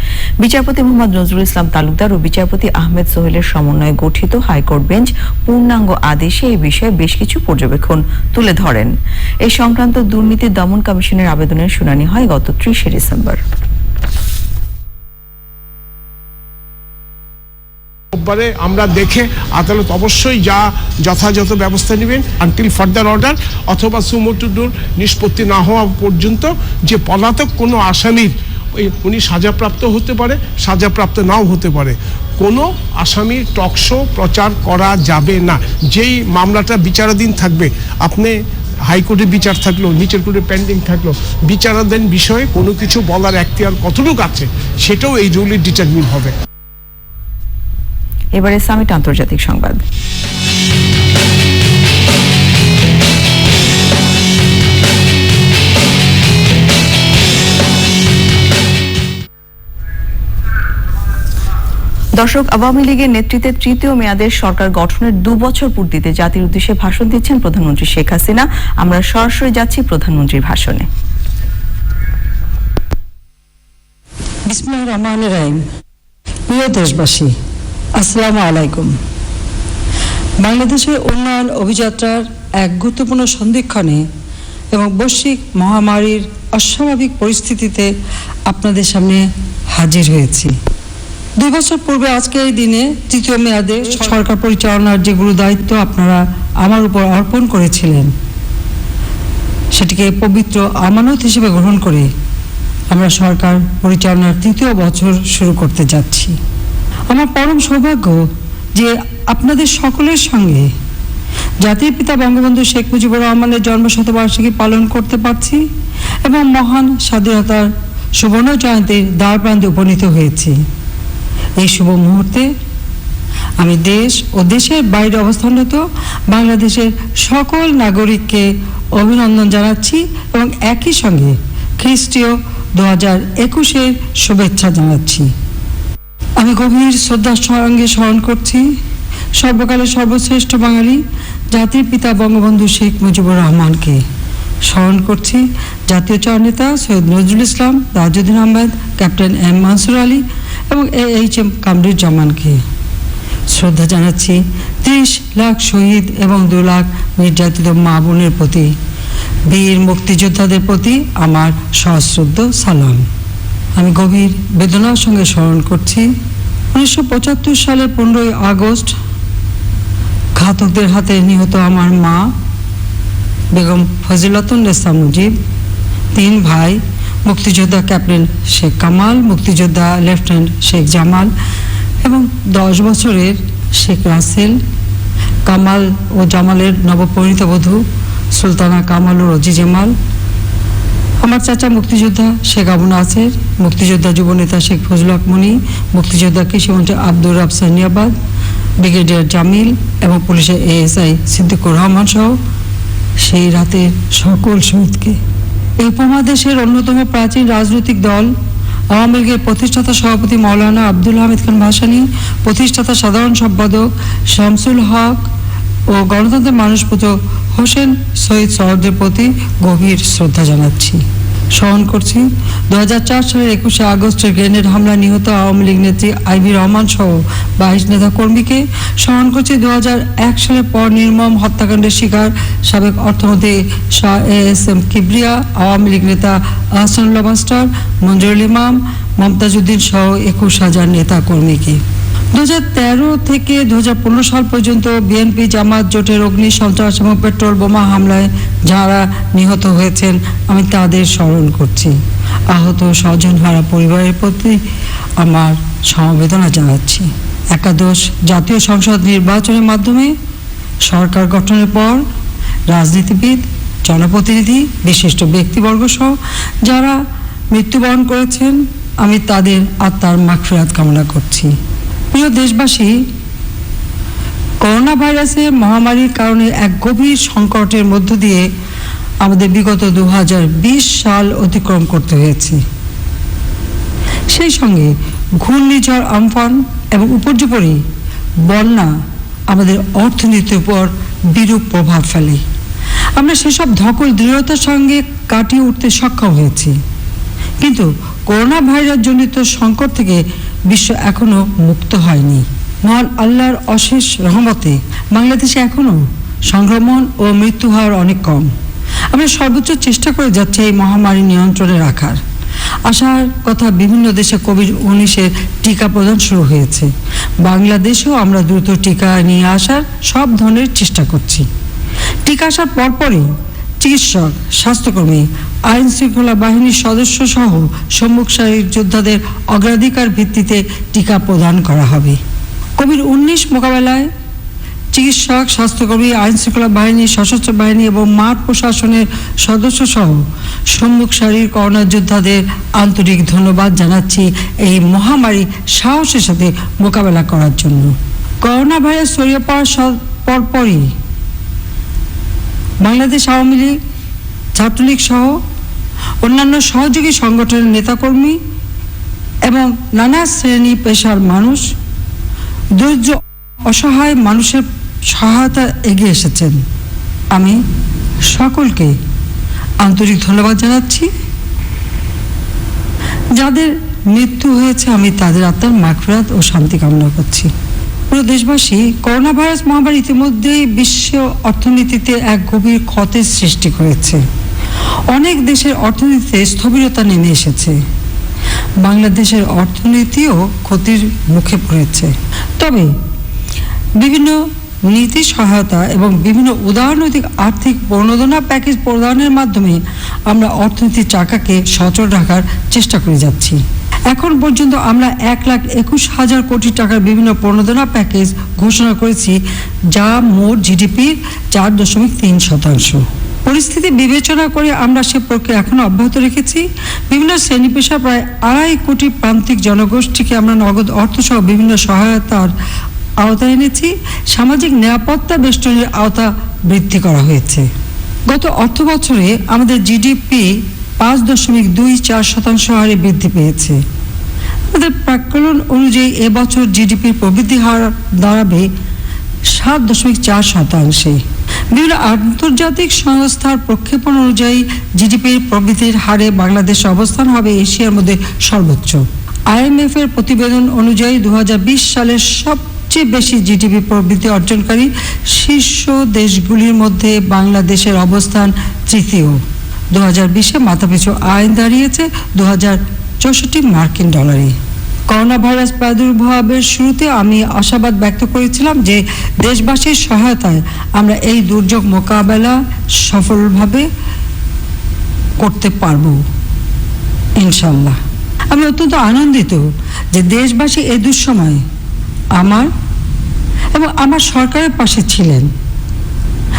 বিচারপতি মোহাম্মদ নজরুল ইসলাম তালুকদার ও বিচারপতি আহমেদ সোহেলের সমন্বয়ে গঠিত হাইকোর্ট বেঞ্চ পূর্ণাঙ্গ আদেশে এই বিষয়ে বেশ কিছু পর্যবেক্ষণ তুলে ধরেন। এই সংক্রান্ত দুর্নীতি দমন কমিশনের আবেদনের শুনানি হয় গত 30 ডিসেম্বর। রোববারে আমরা দেখে আদালত অবশ্যই যা যথাযথ ব্যবস্থা নেবেন আনটিল ফার্দার অর্ডার অথবা সুমোটুডুর নিষ্পত্তি না হওয়া পর্যন্ত যে পলাতক কোনো আসামির উনি সাজাপ্রাপ্ত হতে পারে, সাজাপ্রাপ্ত নাও হতে পারে, কোনো আসামির টকশো প্রচার করা যাবে না। যেই মামলাটা বিচারাধীন থাকবে, আপনি হাইকোর্টে বিচার থাকলো, নিচের কোর্টে পেন্ডিং থাকলো, বিচারাধীন বিষয়ে কোনো কিছু বলার এখতিয়ার কতটুকু আছে সেটাও এই রুলে ডিটারমিন হবে। এবারে সামিট আন্তর্জাতিক সংবাদ। দর্শক, আওয়ামী লীগের নেতৃত্বে তৃতীয় মেয়াদের সরকার গঠনের 2 বছর পূর্তিতে জাতির উদ্দেশ্যে ভাষণ দিচ্ছেন প্রধানমন্ত্রী শেখ হাসিনা। আমরা সরাসরি যাচ্ছি প্রধানমন্ত্রীর ভাষণে। বিসমিল্লাহির রহমানির রহিম। প্রিয় দেশবাসী, আসসালামু আলাইকুম। বাংলাদেশের উন্নয়ন অভিযাত্রার এক গুরুত্বপূর্ণ সন্ধিক্ষণে এবং বৈশ্বিক মহামারীর অস্বাভাবিক পরিস্থিতিতে আপনাদের সামনে হাজির হয়েছি। 2 বছর পূর্বে আজকের এই দিনে তৃতীয় মেয়াদে সরকার পরিচালনার যে গুরু দায়িত্ব আপনারা আমার উপর অর্পণ করেছিলেন, সেটিকে পবিত্র আমানত হিসেবে গ্রহণ করে আমরা সরকার পরিচালনার 3য় বছর শুরু করতে যাচ্ছি। আমার পরম সৌভাগ্য যে আপনাদের সকলের সঙ্গে জাতির পিতা বঙ্গবন্ধু শেখ মুজিবুর রহমানের জন্মশতবার্ষিকী পালন করতে পারছি এবং মহান স্বাধীনতার সুবর্ণ জয়ন্তীর দ্বারপ্রান্তে উপনীত হয়েছি। এই শুভ মুহূর্তে আমি দেশ ও দেশের বাইরে অবস্থানরত বাংলাদেশের সকল নাগরিককে অভিনন্দন জানাচ্ছি এবং একই সঙ্গে খ্রিস্টীয় 2021-এর শুভেচ্ছা জানাচ্ছি। আমি গভীর শ্রদ্ধার সঙ্গে স্মরণ করছি সর্বকালের সর্বশ্রেষ্ঠ বাঙালি জাতির পিতা বঙ্গবন্ধু শেখ মুজিবুর রহমানকে। স্মরণ করছি জাতীয় নেতা সৈয়দ নজরুল ইসলাম, তাজউদ্দিন আহমেদ, ক্যাপ্টেন M মানসুর আলী এবং AHM কামরুজ্জামানকে। শ্রদ্ধা জানাচ্ছি 30 লাখ শহীদ এবং 2 লাখ নির্যাতিত মা বোনের প্রতি, বীর মুক্তিযোদ্ধাদের প্রতি আমার সশ্রদ্ধ সালাম। আমি গভীর বেদনার সঙ্গে স্মরণ করছি 1975 সালের 15ই আগস্ট ঘাতকদের হাতে নিহত আমার মা বেগম ফজিলাতুন্নেসা মুজিব, 3 ভাই মুক্তিযোদ্ধা ক্যাপ্টেন শেখ কামাল, মুক্তিযোদ্ধা লেফটেন্যান্ট শেখ জামাল এবং 10 বছরের শেখ রাসেল, কামাল ও জামালের নবপরিণীত বধূ সুলতানা কামাল ও রজি জামাল, আমার চাচা মুক্তিযোদ্ধা শেখ আবু নাসের, মুক্তিযোদ্ধা যুবনেতা শেখ ফজলুল হক মনি, মুক্তিযোদ্ধা কৃষিমন্ত্রী আব্দুর রাব সানিয়াবাদ, ব্রিগেডিয়ার জামিল এবং পুলিশের ASI সিদ্দিকুর রহমান সহ সেই রাতের সকল শহীদকে। এই উপমহাদেশের অন্যতম প্রাচীন রাজনৈতিক দল আওয়ামী লীগের প্রতিষ্ঠাতা সভাপতি মাওলানা আব্দুল হামিদ খান ভাসানী, প্রতিষ্ঠাতা সাধারণ সম্পাদক শামসুল হক ও গণতন্ত্রের মানসপুত্র হোসেন শহীদ সহদের প্রতি গভীর শ্রদ্ধা জানাচ্ছি। স্মরণ করছি 2004 সালের 21শে আগস্টের গ্রেনেড হামলা নিহত আওয়ামী লীগ নেত্রী আইভি রহমান সহ 22 নেতা কর্মীকে। স্মরণ করছি 2001 সালের পর নির্মম হত্যাকাণ্ডের শিকার সাবেক অর্থমন্ত্রী শাহ ASM কিবরিয়া, আওয়ামী লীগ নেতা আহসানুল্লাহ মাস্টার, মঞ্জুরুল ইমাম, মমতাজউদ্দিন সহ 21,000 নেতা কর্মীকে। 2013 থেকে 2015 সাল পর্যন্ত বিএনপি জামাত জোটের অগ্নি সন্ত্রাস এবং পেট্রোল বোমা হামলায় যারা নিহত হয়েছেন আমি তাদের স্মরণ করছি। আহত স্বজনহারা পরিবারের প্রতি আমার সমবেদনা জানাচ্ছি। একাদশ জাতীয় সংসদ নির্বাচনের মাধ্যমে সরকার গঠনের পর রাজনীতিবিদ, জনপ্রতিনিধি, বিশিষ্ট ব্যক্তিবর্গ সহ যারা মৃত্যুবরণ করেছেন আমি তাদের আত্মার মাগফিরাত কামনা করছি। প্রিয় দেশবাসী, করোনা ভাইরাসের মহামারীর কারণে এক গভীর সংকটের মধ্য দিয়ে আমাদের বিগত 2020 সাল অতিক্রম করতে হয়েছে। সেই সঙ্গে ঘূর্ণিঝড় আমফান এবং উপর্যুপরি বন্যা আমাদের অর্থনীতির উপর বিরূপ প্রভাব ফেলে। আমরা সেসব ধকল দৃঢ়তার সঙ্গে কাটিয়ে উঠতে সক্ষম হয়েছি, কিন্তু করোনা ভাইরাস জনিত সংকট থেকে বিশ্ব এখনো মুক্ত হয়নি। মহান আল্লাহর অশেষ রহমতে বাংলাদেশে এখনো সংক্রমণ ও মৃত্যু হার অনেক কম। আমরা সর্বোচ্চ চেষ্টা করে যাচ্ছি এই মহামারী নিয়ন্ত্রণে রাখার। আশার কথা, বিভিন্ন দেশে কোভিড-19 টিকা প্রদান শুরু হয়েছে। বাংলাদেশেও আমরা দ্রুত টিকা নিয়ে আসার সব ধরনের চেষ্টা করছি। টিকা আসার পরপরই চিকিৎসক, স্বাস্থ্যকর্মী, আইন শৃঙ্খলা বাহিনীর সদস্য সহ সম্মুখ সারির যোদ্ধাদের অগ্রাধিকার ভিত্তিতে টিকা প্রদান করা হবে। কোভিড-19 মোকাবেলায় চিকিৎসক, স্বাস্থ্যকর্মী, আইন শৃঙ্খলা বাহিনী, সশস্ত্র বাহিনী এবং মাঠ প্রশাসনের সদস্য সহ সম্মুখ সারির করোনা যোদ্ধাদের আন্তরিক ধন্যবাদ জানাচ্ছি এই মহামারী সাহসের সাথে মোকাবেলা করার জন্য। করোনা ভাইরাস ছড়িয়ে পড়ার পরপরই বাংলাদেশ আওয়ামী লীগ, ছাত্রলীগ সহ অন্যান্য সহযোগী সংগঠনের নেতাকর্মী এবং নানা শ্রেণী পেশার মানুষ দরিদ্র অসহায় মানুষের সহায়তা এগিয়ে এসেছেন। আমি সকলকে আন্তরিক ধন্যবাদ জানাচ্ছি। যাদের মৃত্যু হয়েছে, আমি তাদের আত্মার মাগফিরাত ও শান্তি কামনা করছি। পুরো দেশবাসী, করোনা ভাইরাস মহামারী ইতিমধ্যেই বিশ্ব অর্থনীতিতে এক গভীর ক্ষতের সৃষ্টি করেছে। অনেক দেশের অর্থনীতিতে স্থবিরতা নেমে এসেছে। বাংলাদেশের অর্থনীতিও ক্ষতির মুখে পড়েছে। তবে বিভিন্ন নীতি সহায়তা এবং বিভিন্ন উদারনৈতিক আর্থিক প্রণোদনা প্যাকেজ প্রদানের মাধ্যমে আমরা অর্থনীতির চাকাকে সচল রাখার চেষ্টা করে যাচ্ছি। এখন পর্যন্ত আমরা 1,21,000 কোটি টাকার বিভিন্ন প্রণোদনা প্যাকেজ ঘোষণা করেছি, যা মোট জিডিপির 4.3%। পরিস্থিতি বিবেচনা করে আমরা সে প্রক্রিয়া এখনো অব্যাহত রেখেছি। বিভিন্ন শ্রেণী পেশা প্রায় 2.5 কোটি প্রান্তিক জনগোষ্ঠীকে আমরা নগদ অর্থসহ বিভিন্ন সহায়তার আওতায় এনেছি। সামাজিক নিরাপত্তা বেষ্টনীর আওতা বৃদ্ধি করা হয়েছে। গত অর্থ বছরে আমাদের জিডিপি 5.24% হারে বৃদ্ধি পেয়েছে। আমাদের প্রাক্কলন অনুযায়ী এবছর জিডিপির প্রবৃদ্ধি হার দাঁড়াবে 7.4%। বিভিন্ন আন্তর্জাতিক সংস্থার প্রক্ষেপণ অনুযায়ী জিডিপির প্রবৃদ্ধির হারে বাংলাদেশের অবস্থান হবে এশিয়ার মধ্যে সর্বোচ্চ। IMF এর প্রতিবেদন অনুযায়ী 2020 সালের সবচেয়ে বেশি জিডিপি প্রবৃদ্ধি অর্জনকারী শীর্ষ দেশগুলির মধ্যে বাংলাদেশের অবস্থান তৃতীয়। 2020-এ মাথাপিছু আয় দাঁড়িয়েছে 2064 মার্কিন ডলারে। করোনা ভাইরাস প্রাদুর্ভাবের শুরুতে আমি আশাবাদ ব্যক্ত করেছিলাম যে দেশবাসীর সহায়তায় আমরা এই দুর্যোগ মোকাবেলা সফলভাবে করতে পারব ইনশাল্লাহ। আমি অত্যন্ত আনন্দিত যে দেশবাসী এই দুঃসময় আমার এবং আমার সরকারের পাশে ছিলেন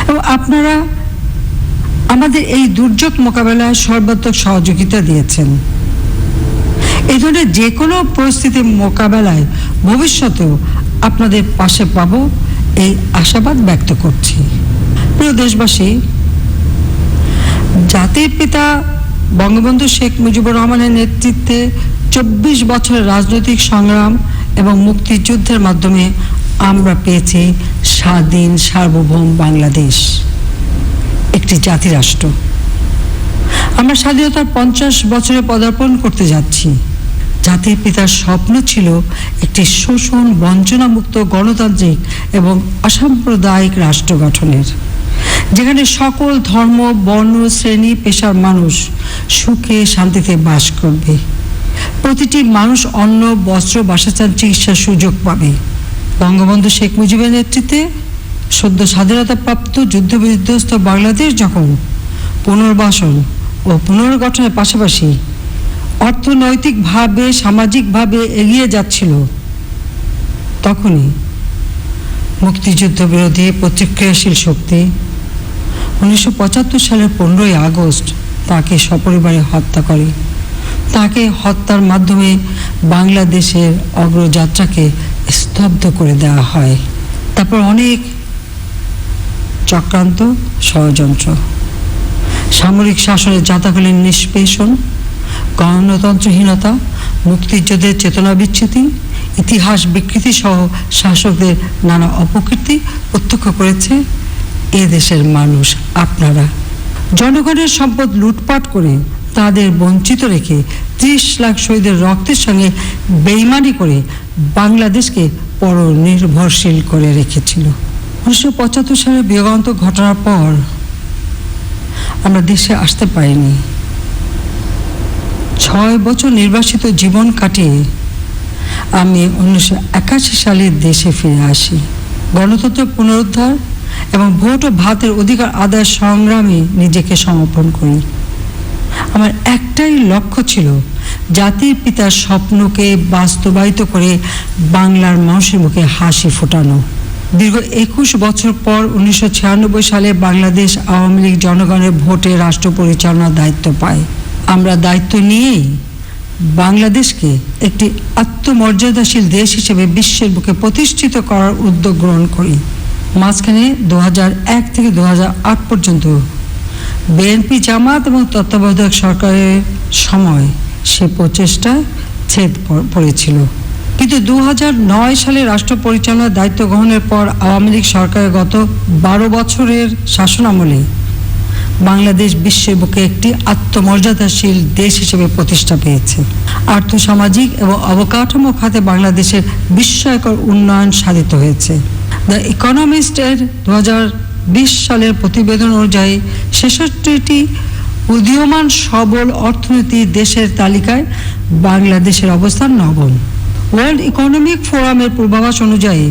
এবং আপনারা আমাদের এই দুর্যোগ মোকাবেলায় সর্বাত্মক সহযোগিতা দিয়েছেন। এই ধরনের যে কোনো পরিস্থিতি মোকাবেলায় ভবিষ্যতেও আপনাদের পাশে পাবো এই আশাবাদ ব্যক্ত করছি। প্রিয় দেশবাসী, জাতির পিতা বঙ্গবন্ধু শেখ মুজিবুর রহমানের নেতৃত্বে 24 বছরের রাজনৈতিক সংগ্রাম এবং মুক্তিযুদ্ধের মাধ্যমে আমরা পেয়েছি স্বাধীন সার্বভৌম বাংলাদেশ, একটি জাতিরাষ্ট্র। আমরা স্বাধীনতার 50 বছরে পদার্পণ করতে যাচ্ছি। জাতির পিতার স্বপ্ন ছিল একটি শোষণ বঞ্চনামুক্ত গণতান্ত্রিক এবং অসাম্প্রদায়িক রাষ্ট্র গঠনের, যেখানে সকল ধর্ম, বর্ণ, শ্রেণী, পেশার মানুষ সুখে শান্তিতে বাস করবে। প্রতিটি মানুষ অন্ন, বস্ত্র, বাসস্থান, চিকিৎসার সুযোগ পাবে। বঙ্গবন্ধু শেখ মুজিবের নেতৃত্বে সদ্য স্বাধীনতাপ্রাপ্ত যুদ্ধবিধ্বস্ত বাংলাদেশ যখন পুনর্বাসন ও পুনর্গঠনের পাশাপাশি অর্থনৈতিকভাবে, সামাজিকভাবে এগিয়ে যাচ্ছিল, তখনই মুক্তিযুদ্ধ বিরোধী প্রতিক্রিয়াশীল শক্তি 1975 সালের 15ই আগস্ট তাকে সপরিবারে হত্যা করে। তাকে হত্যার মাধ্যমে বাংলাদেশের অগ্রযাত্রাকে স্তব্ধ করে দেওয়া হয়। তারপর অনেক চক্রান্ত, ষড়যন্ত্র, সামরিক শাসনের জাতাকলীন নিষ্পেষণ, গণতন্ত্রহীনতা, মুক্তিযুদ্ধের চেতনা বিচ্যুতি, ইতিহাস বিকৃতি সহ শাসকদের নানা অপকীর্তি প্রত্যক্ষ করেছে এ দেশের মানুষ। আপনারা জনগণের সম্পদ লুটপাট করে তাদের বঞ্চিত রেখে 30 লাখ শহীদের রক্তের সঙ্গে বেইমানি করে বাংলাদেশকে পরনির্ভরশীল করে রেখেছিল। 1975 সালের বিয়োগান্ত ঘটনার পর আমরা দেশে আসতে পারিনি। 6 বছর নির্বাসিত জীবন কাটিয়ে আমি 1981 সালে দেশে ফিরে আসি। গণতন্ত্র পুনরুদ্ধার এবং ভোট ও ভাতের অধিকার আদায়ের সংগ্রামে নিজেকে সমর্পণ করি। আমার একটাই লক্ষ্য ছিল জাতির পিতার স্বপ্নকে বাস্তবায়িত করে বাংলার মানুষের মুখে হাসি ফোটানো। দীর্ঘ 21 বছর পর 1996 সালে বাংলাদেশ আওয়ামী লীগ জনগণের ভোটে রাষ্ট্র পরিচালনার দায়িত্ব পায়। আমরা দায়িত্ব নিয়েই বাংলাদেশকে একটি আত্মমর্যাদাশীল দেশ হিসেবে বিশ্বের বুকে প্রতিষ্ঠিত করার উদ্যোগ গ্রহণ করি। মাঝখানে 2001 থেকে 2008 পর্যন্ত বিএনপি জামাত এবং তত্ত্বাবধায়ক সরকারের সময় সে প্রচেষ্টায় ছেদ পড়েছিল, কিন্তু 2009 সালে রাষ্ট্র পরিচালনার দায়িত্ব গ্রহণের পর আওয়ামী লীগ সরকারের গত 12 বছরের শাসনামলে বাংলাদেশ বিশ্বের বুকে একটি আত্মমর্যাদাশীল দেশ হিসেবে প্রতিষ্ঠা পেয়েছে। আর্থসামাজিক এবং অবকাঠামো খাতে বাংলাদেশের বিস্ময়কর উন্নয়ন সাধিত হয়েছে। দ্য ইকোনমিস্টের 2020 সালের প্রতিবেদন অনুযায়ী 66টি উদীয়মান সবল অর্থনীতি দেশের তালিকায় বাংলাদেশের অবস্থান নবম। ওয়ার্ল্ড ইকোনমিক ফোরামের পূর্বাভাস অনুযায়ী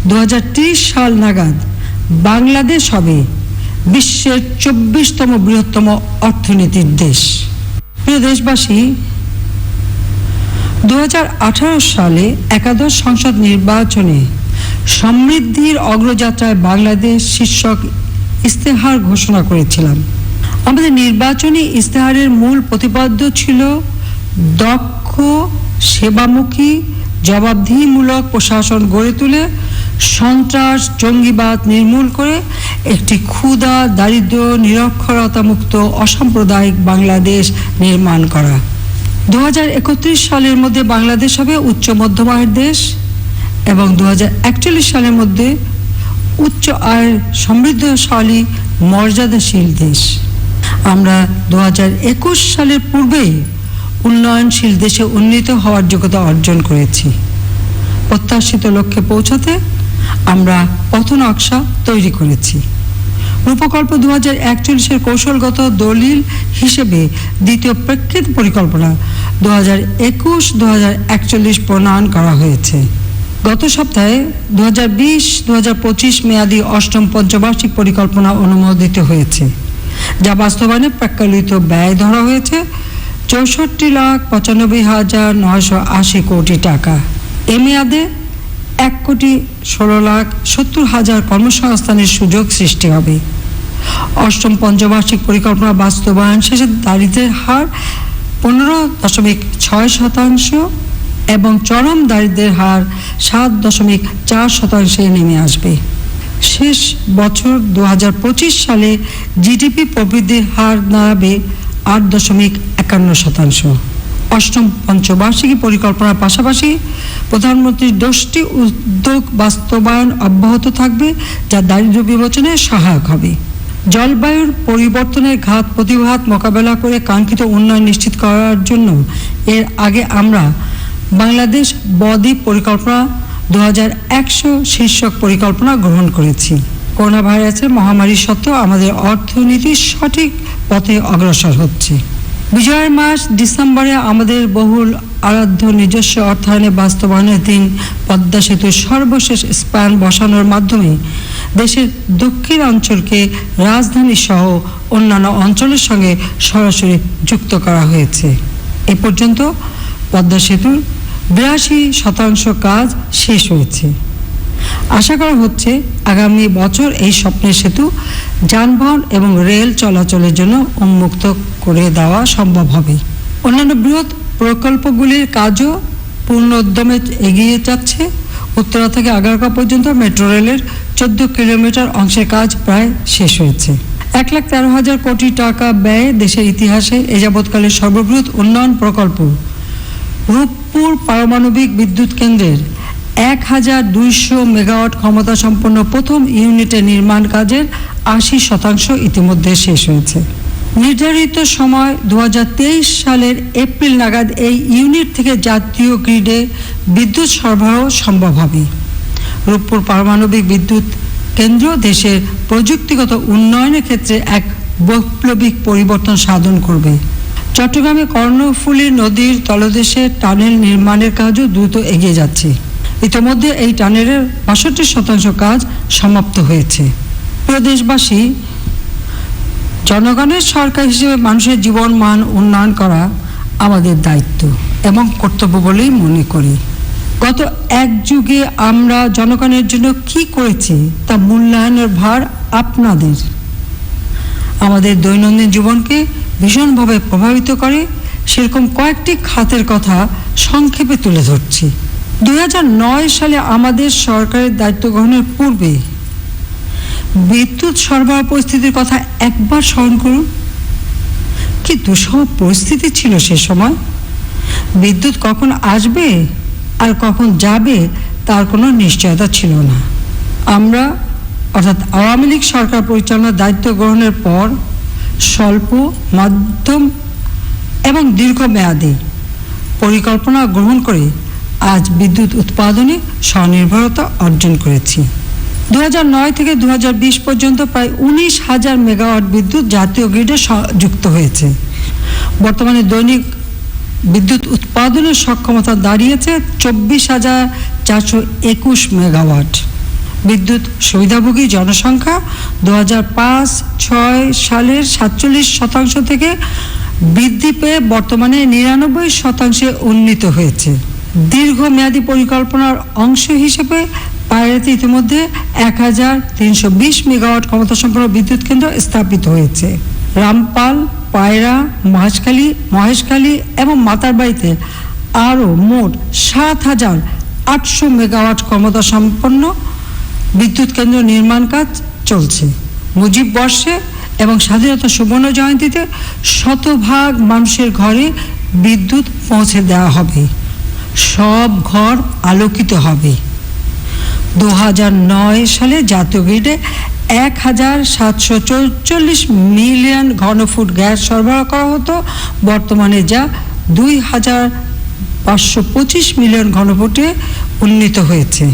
2030 সাল নাগাদ বাংলাদেশ হবে বিশ্বের 24তম বৃহত্তম অর্থনীতির দেশ। প্রিয় দেশবাসী, 2018 সালে একাদশ সংসদ নির্বাচনে সমৃদ্ধির অগ্রযাত্রায় বাংলাদেশ শীর্ষক ইস্তেহার ঘোষণা করেছিলাম। আমাদের নির্বাচনী ইস্তেহারের মূল প্রতিপাদ্য ছিল দক্ষ, সেবামুখী, জবাবদিহিমূলক প্রশাসন গড়ে তুলে সন্ত্রাস, জঙ্গিবাদ নির্মূল করে একটি ক্ষুধা, দারিদ্র্য, নিরক্ষরতা মুক্ত অসাম্প্রদায়িক বাংলাদেশ নির্মাণ করা। 2031 সালের মধ্যে বাংলাদেশ হবে উচ্চ মধ্যম আয়ের দেশ এবং 2041 সালের মধ্যে উচ্চ আয়ের সমৃদ্ধশালী মর্যাদাশীল দেশ। আমরা 2021 সালের পূর্বেই উন্নয়নশীল দেশে উন্নীত হওয়ার যোগ্যতা অর্জন করেছি। প্রত্যাশিত লক্ষ্যে পৌঁছাতে আমরা পথনকশা তৈরি করেছি। রূপকল্প 2041-এর কৌশলগত দলিল হিসেবে দ্বিতীয় প্রেক্ষিত পরিকল্পনা 2021-2041 প্রণয়ন করা হয়েছে। গত সপ্তাহে 2020-2025 মেয়াদী অষ্টম পঞ্চবার্ষিক পরিকল্পনা অনুমোদিত হয়েছে, যা বাস্তবায়নে প্রাক্কলিত ব্যয় ধরা হয়েছে 64,95,980 কোটি টাকা। এ মেয়াদে 1,16,70,000 কর্মসংস্থানের সুযোগ সৃষ্টি হবে। অষ্টম পঞ্চবার্ষিক পরিকল্পনা বাস্তবায়ন শেষে দারিদ্র্যের হার 15.6% এবং চরম দারিদ্র্যের হার 7.4% নেমে আসবে। শেষ বছর 2025 সালে জিডিপি প্রবৃদ্ধির হার দাঁড়াবে 8.51%। অষ্টম পঞ্চবার্ষিকী পরিকল্পনার পাশাপাশি প্রধানমন্ত্রীর 10টি উদ্যোগ বাস্তবায়ন অব্যাহত থাকবে, যা দারিদ্র্য বিমোচনে সহায়ক হবে। জলবায়ুর পরিবর্তনের ঘাত প্রতিঘাত মোকাবেলা করে কাঙ্ক্ষিত উন্নয়ন নিশ্চিত করার জন্য এর আগে আমরা বাংলাদেশ বদ্বীপ পরিকল্পনা 2100 শীর্ষক পরিকল্পনা গ্রহণ করেছি। করোনা ভাইরাসের মহামারী সত্ত্বেও আমাদের অর্থনীতি সঠিক পথে অগ্রসর হচ্ছে। বিজয়ের মাস ডিসেম্বরে আমাদের বহুল আরাধ্য নিজস্ব অর্থায়নে বাস্তবায়নাধীন পদ্মা সেতুর সর্বশেষ স্প্যান বসানোর মাধ্যমে দেশের দক্ষিণ অঞ্চলকে রাজধানী সহ অন্যান্য অঞ্চলের সঙ্গে সরাসরি যুক্ত করা হয়েছে। এ পর্যন্ত পদ্মা সেতুর 82% কাজ শেষ হয়েছে। আশা করা হচ্ছে আগামী বছর এই স্বপ্নের সেতু যানবাহন এবং রেল চলাচলের জন্য উন্মুক্ত করে দেওয়া সম্ভব হবে। অন্যান্য বৃহৎ প্রকল্পগুলির কাজও পূর্ণ উদ্যমে এগিয়ে যাচ্ছে। উত্তরা থেকে আগারগাঁও পর্যন্ত মেট্রো রেলের 14 কিলোমিটার অংশের কাজ প্রায় শেষ হয়েছে। 1,13,000 কোটি টাকা ব্যয়ে দেশের ইতিহাসে এ যাবৎকালের সর্ববৃহৎ উন্নয়ন প্রকল্প রূপপুর পারমাণবিক বিদ্যুৎ কেন্দ্রের 1200 মেগাওয়াট ক্ষমতা সম্পন্ন প্রথম ইউনিটের নির্মাণ কাজের 80% ইতিমধ্যে শেষ হয়েছে। নির্ধারিত সময় 2023 সালের এপ্রিল নাগাদ এই ইউনিট থেকে জাতীয় গ্রিডে বিদ্যুৎ সরবরাহ সম্ভব হবে। রূপপুর পারমাণবিক বিদ্যুৎ কেন্দ্র দেশের প্রযুক্তিগত উন্নয়নের ক্ষেত্রে এক বৈপ্লবিক পরিবর্তন সাধন করবে। চট্টগ্রামে কর্ণফুলী নদীর তলদেশে টানেল নির্মাণের কাজও দ্রুত এগিয়ে যাচ্ছে। ইতিমধ্যে এই টানেলের 62% কাজ সমাপ্ত হয়েছে। প্রিয় দেশবাসী, জনগণের সরকার হিসেবে মানুষের জীবন মান উন্নয়ন করা আমাদের দায়িত্ব এবং কর্তব্য বলেই মনে করি। গত এক যুগে আমরা জনগণের জন্য কি করেছি তা মূল্যায়নের ভার আপনাদের। আমাদের দৈনন্দিন জীবনকে ভীষণভাবে প্রভাবিত করে সেরকম কয়েকটি খাতের কথা সংক্ষেপে তুলে ধরছি। 2009 সালে আমাদের সরকারের দায়িত্ব গ্রহণের পূর্বে বিদ্যুৎ সরবরাহ পরিস্থিতির কথা একবার স্মরণ করুন। কি দুঃসহ পরিস্থিতি ছিল সে সময়। বিদ্যুৎ কখন আসবে আর কখন যাবে তার কোনো নিশ্চয়তা ছিল না। আমরা অর্থাৎ আওয়ামী লীগ সরকার পরিচালনার দায়িত্ব গ্রহণের পর স্বল্প, মধ্যম এবং দীর্ঘমেয়াদী পরিকল্পনা গ্রহণ করে আজ বিদ্যুৎ উৎপাদনে স্বনির্ভরতা অর্জন করেছি। 2009 থেকে 2020 পর্যন্ত প্রায় 19,000 মেগাওয়াট বিদ্যুৎ জাতীয় গ্রিডে যুক্ত হয়েছে। বর্তমানে দৈনিক বিদ্যুৎ উৎপাদনের সক্ষমতা দাঁড়িয়েছে 24,421 মেগাওয়াট। বিদ্যুৎ সুবিধাভোগী জনসংখ্যা 2005-06 সালের 47% থেকে বৃদ্ধি পেয়ে বর্তমানে 99% উন্নীত হয়েছে। দীর্ঘমেয়াদী পরিকল্পনার অংশ হিসেবে পায়রাতে ইতিমধ্যে 1,320 মেগাওয়াট ক্ষমতা সম্পন্ন বিদ্যুৎ কেন্দ্র স্থাপিত হয়েছে। রামপাল, পায়রা, মহেশখালী এবং মাতারবাড়িতে আরও মোট 7,800 মেগাওয়াট ক্ষমতা সম্পন্ন বিদ্যুৎ কেন্দ্র নির্মাণ কাজ চলছে। মুজিব বর্ষে এবং স্বাধীনতা সুবর্ণ জয়ন্তীতে শতভাগ মানুষের ঘরে বিদ্যুৎ পৌঁছে দেওয়া হবে। সব ঘর আলোকিত হবে। 2009 সালে জাতীয় গ্রিডে 1,744 মিলিয়ন ঘনফুট গ্যাস সরবরাহ করা হতো। বর্তমানে যা 2,525 মিলিয়ন ঘনফুটে উন্নীত হয়েছে।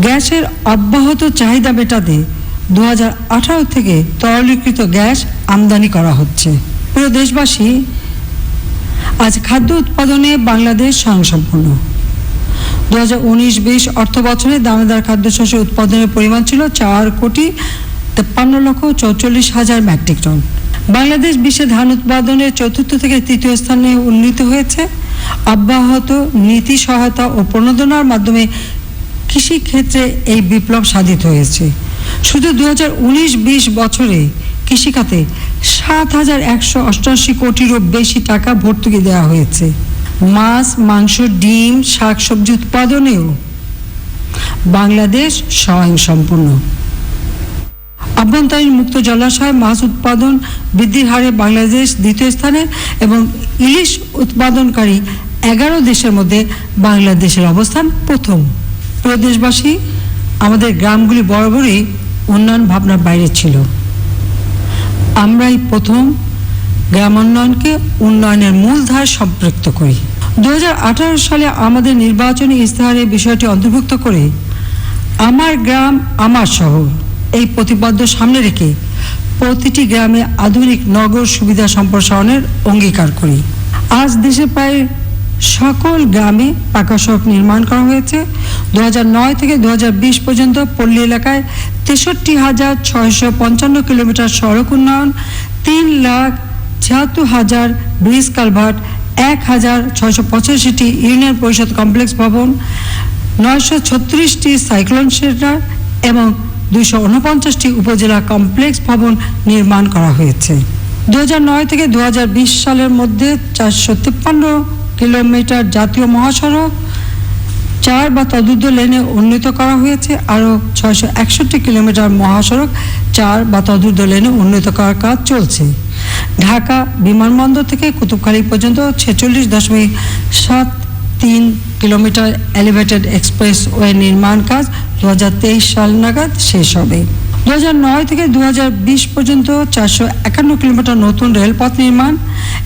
গ্যাসের অব্যাহত চাহিদা মেটাতে 2018 থেকে তরলীকৃত গ্যাস আমদানি করা হচ্ছে। প্রিয় দেশবাসী, আজ খাদ্য উৎপাদনে বাংলাদেশ স্বয়ংসম্পূর্ণ। 2019-20 অর্থ বছরে দানাদার খাদ্যশস্য উৎপাদনের পরিমাণ ছিল 4,53,44,000 মেট্রিক টন। বাংলাদেশ বিশ্বে ধান উৎপাদনের 4র্থ থেকে 3য় স্থানে উন্নীত হয়েছে। অব্যাহত নীতি সহায়তা ও প্রণোদনার মাধ্যমে কৃষি ক্ষেত্রে এই বিপ্লব সাধিত হয়েছে। শুধু 2019-20 বছরে কৃষিখাতে 7,188 কোটিরও বেশি টাকা ভর্তুকি দেওয়া হয়েছে। মাছ, মাংস, ডিম, শাকসবজি উৎপাদনেও বাংলাদেশ স্বয়ংসম্পূর্ণ। আভ্যন্তরীণ মুক্ত জলাশয় মাছ উৎপাদন বৃদ্ধির হারে বাংলাদেশ 2য় স্থানে এবং ইলিশ উৎপাদনকারী 11 দেশের মধ্যে বাংলাদেশের অবস্থান প্রথম। প্রিয় দেশবাসী, আমাদের গ্রামগুলি বরাবরই উন্নয়ন ভাবনার বাইরে ছিল। আমরাই প্রথম গ্রামোন্নয়নকে উন্নয়নের মূলধারায় সম্পৃক্ত করি। 2018 সালে আমাদের নির্বাচনী ইস্তেহারে বিষয়টি অন্তর্ভুক্ত করে আমার গ্রাম আমার শহর এই প্রতিপাদ্য সামনে রেখে প্রতিটি গ্রামে আধুনিক নগর সুবিধা সম্প্রসারণের অঙ্গীকার করি। আজ দেশে প্রায় সকল গ্রামে পাকা সড়ক নির্মাণ করা হয়েছে। 2009 থেকে 2020 পর্যন্ত পল্লী এলাকায় 63,655 কিলোমিটার সড়ক উন্নয়ন, 3,76,000 ব্রিজ কালভার্ট, 1,685টি ইউনিয়ন পরিষদ কমপ্লেক্স ভবন, 936টি সাইক্লোন শেল্টার এবং 249টি উপজেলা কমপ্লেক্স ভবন নির্মাণ করা হয়েছে। 2009 থেকে 2020 সালের মধ্যে 453 কিলোমিটার জাতীয় মহাসড়ক 4 বা তদূর্ধ্ব লেনে উন্নীত করা হয়েছে। আরও 661 কিলোমিটার মহাসড়ক 4 বা তদূর্ধ্ব লেনে উন্নীত করার কাজ চলছে। ঢাকা বিমানবন্দর থেকে কুতুবখালী পর্যন্ত 46.7 3 কিলোমিটার এলিভেটেড এক্সপ্রেসওয়ে নির্মাণ কাজ 2023 সাল নাগাদ শেষ হবে। 2009 থেকে 2020 পর্যন্ত 451 কিলোমিটার নতুন রেলপথ নির্মাণ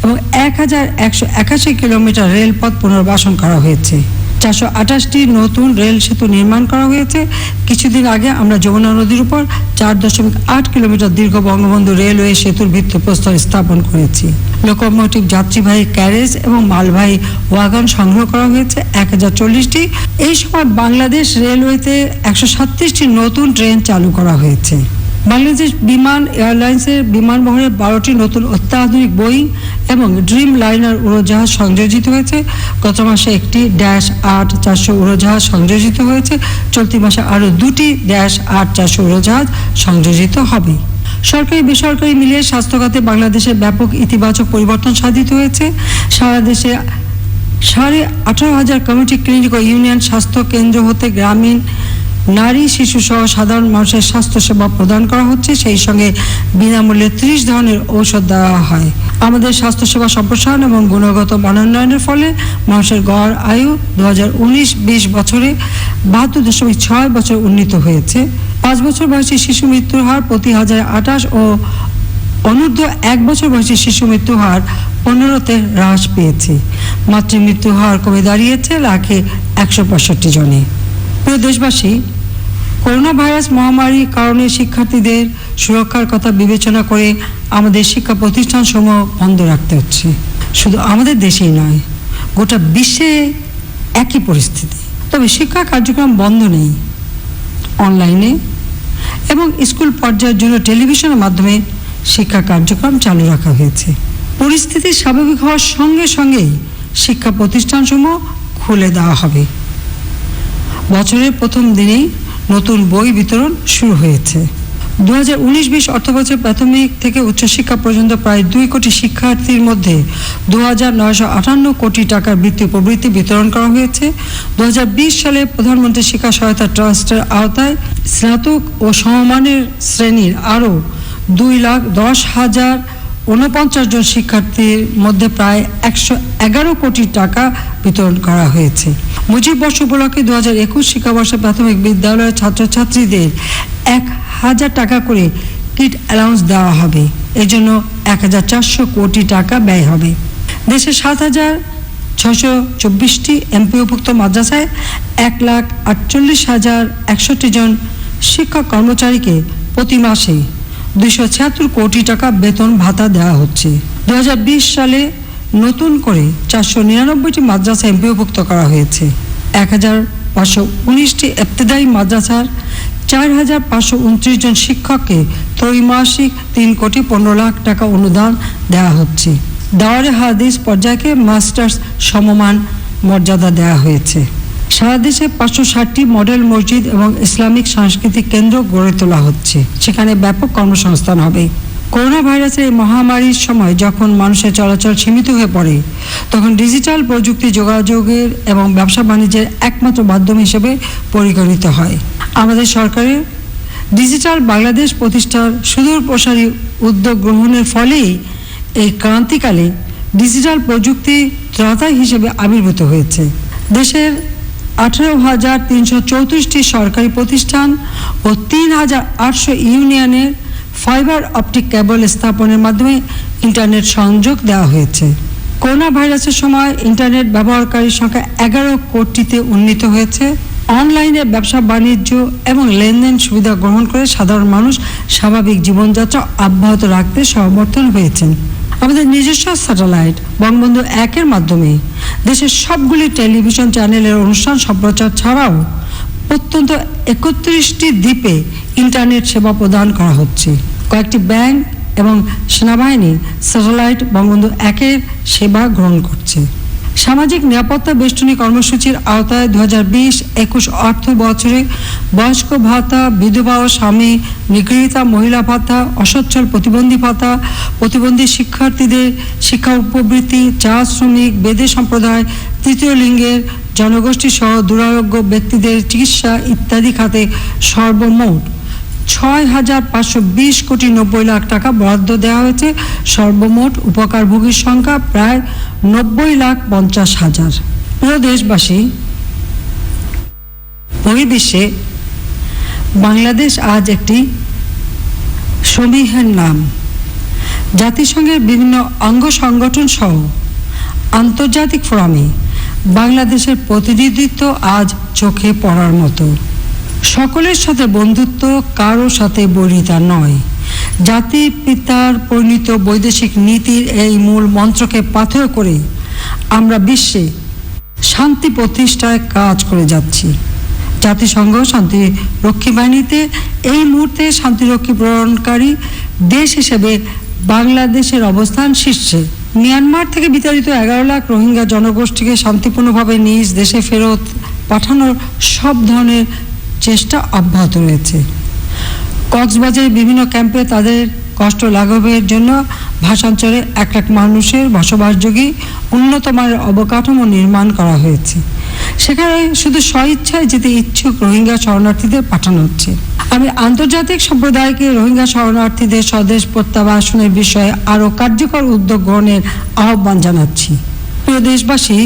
এবং 1181 কিলোমিটার রেলপথ পুনর্বাসন করা হয়েছে। 428টি নতুন রেল সেতু নির্মাণ করা হয়েছে। কিছুদিন আগে আমরা যমুনা নদীর উপর 4.8 কিলোমিটার দীর্ঘ বঙ্গবন্ধু রেলওয়ে সেতুর ভিত্তিপ্রস্তর স্থাপন করেছি। লোকোমোটিভ, যাত্রীবাহী ক্যারেজ এবং মালবাহী ওয়াগন সংগ্রহ করা হয়েছে 1040টি। এই সময় বাংলাদেশ রেলওয়েতে 137টি নতুন ট্রেন চালু করা হয়েছে। বাংলাদেশ বিমান এয়ারলাইন্সের বিমান বহরে 12টি নতুন অত্যাধুনিক বোয়িং এবং ড্রিম লাইনার উড়োজাহাজ সংযোজিত হয়েছে। গত মাসে একটি -8-400 উড়োজাহাজ সংযোজিত হয়েছে। চলতি মাসে আরও 2টি -8-400 উড়োজাহাজ সংযোজিত হবে। সরকারি বেসরকারি মিলিয়ে স্বাস্থ্যখাতে বাংলাদেশের ব্যাপক ইতিবাচক পরিবর্তন সাধিত হয়েছে। সারা দেশে 18,500 কমিউনিটি ক্লিনিক ও ইউনিয়ন স্বাস্থ্য কেন্দ্র হতে গ্রামীণ, নারী, শিশু সহ সাধারণ মানুষের স্বাস্থ্যসেবা প্রদান করা হচ্ছে। সেই সঙ্গে বিনামূল্যে 30 ধরনের ঔষধ দেওয়া হয়। আমাদের স্বাস্থ্যসেবা সম্প্রসারণ এবং গুণগত মানোন্নয়নের ফলে মানুষের গড় আয়ু 2019-20 বছরে 72.6 বছর উন্নীত হয়েছে। 5 বছর বয়সী শিশু মৃত্যুর হার প্রতি 1028 ও অনূর্ধ্ব 1 বছর বয়সী শিশু মৃত্যু হার 15তে হ্রাস পেয়েছে। মাতৃমৃত্যু হার কমে দাঁড়িয়েছে 165 জনে। প্রিয় দেশবাসী, করোনা ভাইরাস মহামারীর কারণে শিক্ষার্থীদের সুরক্ষার কথা বিবেচনা করে আমাদের শিক্ষা প্রতিষ্ঠানসমূহ বন্ধ রাখতে হচ্ছে। শুধু আমাদের দেশেই নয়, গোটা বিশ্বে একই পরিস্থিতি। তবে শিক্ষা কার্যক্রম বন্ধ নেই। অনলাইনে এবং স্কুল পর্যায়ের জন্য টেলিভিশনের মাধ্যমে শিক্ষা কার্যক্রম চালু রাখা হয়েছে। পরিস্থিতি স্বাভাবিক হওয়ার সঙ্গে সঙ্গেই শিক্ষা প্রতিষ্ঠানসমূহ খুলে দেওয়া হবে। বছরের প্রথম দিনেই নতুন বই বিতরণ শুরু হয়েছে। 2019-20 অর্থবছর প্রাথমিক থেকে উচ্চশিক্ষা পর্যন্ত প্রায় 2 কোটি শিক্ষার্থীর মধ্যে 2,958 কোটি টাকার বৃত্তি প্রবৃত্তি বিতরণ করা হয়েছে। 2020 সালে প্রধানমন্ত্রী শিক্ষা সহায়তা ট্রাস্টের আওতায় স্নাতক ও সমমানের শ্রেণীর আরও 2,10,049 জন শিক্ষার্থীর মধ্যে প্রায় 111 কোটি টাকা বিতরণ করা হয়েছে। মুজিব বর্ষ উপলক্ষে 2021 শিক্ষাবর্ষে প্রাথমিক বিদ্যালয়ের ছাত্রছাত্রীদের 1,000 টাকা করে কিট অ্যালাউন্স দেওয়া হবে। এর জন্য 1,400 কোটি টাকা ব্যয় হবে। দেশে 7,624টি এমপিওভুক্ত মাদ্রাসায় 1,48,061 জন শিক্ষক কর্মচারীকে প্রতি মাসে 276 কোটি টাকা বেতন ভাতা দেওয়া হচ্ছে। 2020 সালে নতুন করে 499টি মাদ্রাসা এমপিওভুক্ত করা হয়েছে। 1,519টি ইবতেদায়ী মাদ্রাসার 4,529 জন শিক্ষককে ত্রৈমাসিক 3 কোটি 15 লাখ টাকা অনুদান দেওয়া হচ্ছে। দাওয়ারে হাদিস পর্যায়কে মাস্টার্স সমমান মর্যাদা দেওয়া হয়েছে। সারা দেশে 560টি মডেল মসজিদ এবং ইসলামিক সাংস্কৃতিক কেন্দ্র গড়ে তোলা হচ্ছে। সেখানে ব্যাপক কর্মসংস্থান হবে। করোনা ভাইরাসের এই মহামারীর সময় যখন মানুষের চলাচল সীমিত হয়ে পড়ে, তখন ডিজিটাল প্রযুক্তি যোগাযোগের এবং ব্যবসা বাণিজ্যের একমাত্র মাধ্যম হিসেবে পরিগণিত হয়। আমাদের সরকারের ডিজিটাল বাংলাদেশ প্রতিষ্ঠার সুদূর প্রসারী উদ্যোগ গ্রহণের ফলেই এই ক্রান্তিকালে ডিজিটাল প্রযুক্তি ত্রাতা হিসেবে আবির্ভূত হয়েছে। দেশের 18,334টি সরকারি প্রতিষ্ঠান ও 3,800 ইউনিয়নের ফাইবার অপটিক কেবল স্থাপনের মাধ্যমে ইন্টারনেট সংযোগ দেওয়া হয়েছে। করোনা ভাইরাসের সময় ইন্টারনেট ব্যবহারকারীর সংখ্যা 11 কোটিতে উন্নীত হয়েছে। অনলাইনে ব্যবসা বাণিজ্য এবং লেনদেন সুবিধা গ্রহণ করে সাধারণ মানুষ স্বাভাবিক জীবনযাত্রা অব্যাহত রাখতে সমর্থন হয়েছেন। আমাদের নিজস্ব স্যাটেলাইট বঙ্গবন্ধু 1-এর মাধ্যমে দেশের সবগুলি টেলিভিশন চ্যানেলের অনুষ্ঠান সম্প্রচার ছাড়াও অত্যন্ত 31টি দ্বীপে ইন্টারনেট সেবা প্রদান করা হচ্ছে। কয়েকটি ব্যাংক এবং সেনাবাহিনী স্যাটেলাইট বঙ্গবন্ধু 1-এর সেবা গ্রহণ করছে। সামাজিক নিরাপত্তা বেষ্টনী কর্মসূচির আওতায় 2020-21 অর্থ বছরে বয়স্ক ভাতা, বিধবা ও স্বামী, নিগৃহীতা মহিলা ভাতা, অসচ্ছল প্রতিবন্ধী ভাতা, প্রতিবন্ধী শিক্ষার্থীদের শিক্ষা উপবৃত্তি, চা শ্রমিক, বেদে সম্প্রদায়, তৃতীয় লিঙ্গের জনগোষ্ঠী সহ দুরারোগ্য ব্যক্তিদের চিকিৎসা ইত্যাদি খাতে সর্বমোট 6,520 কোটি 90 লাখ টাকা বরাদ্দ দেওয়া হয়েছে। সর্বমোট উপকারভোগীর সংখ্যা প্রায় 90,50,000। প্রিয় দেশবাসী, বহির্বিশ্বে বাংলাদেশ আজ একটি সমীহের নাম। জাতিসংঘের বিভিন্ন অঙ্গ সংগঠন সহ আন্তর্জাতিক ফোরামে বাংলাদেশের প্রতিনিধিত্ব আজ চোখে পড়ার মতো। সকলের সাথে বন্ধুত্ব, কারো সাথে বৈরিতা নয়। জাতির পিতার পরিণত বৈদেশিক নীতির এই মূল মন্ত্রকে পাথেয় করে আমরা বিশ্বে শান্তি প্রতিষ্ঠায় কাজ করে যাচ্ছি। জাতিসংঘ শান্তিরক্ষী বাহিনীতে এই মুহূর্তে শান্তিরক্ষী প্রদানকারী দেশ হিসেবে বাংলাদেশের অবস্থান শীর্ষে। মিয়ানমার থেকে বিতাড়িত 11 লাখ রোহিঙ্গা জনগোষ্ঠীকে শান্তিপূর্ণভাবে নিজ দেশে ফেরত পাঠানোর সব ধরনের চেষ্টা অব্যাহত রয়েছে। কক্সবাজারের বিভিন্ন ক্যাম্পে তাদের কষ্ট লাঘবের জন্য ভাষাঞ্চলে 1 লাখ মানুষের বসবাসযোগ্য উন্নত মানের অবকাঠামো নির্মাণ করা হয়েছে। সেখানে শুধু স্বইচ্ছায় যেতে ইচ্ছুক রোহিঙ্গা শরণার্থীদের পাঠানো হচ্ছে। আমি আন্তর্জাতিক সম্প্রদায়কে রোহিঙ্গা শরণার্থীদের স্বদেশ প্রত্যাবাসনের বিষয়ে আরও কার্যকর উদ্যোগ গ্রহণের আহ্বান জানাচ্ছি। প্রিয় দেশবাসী,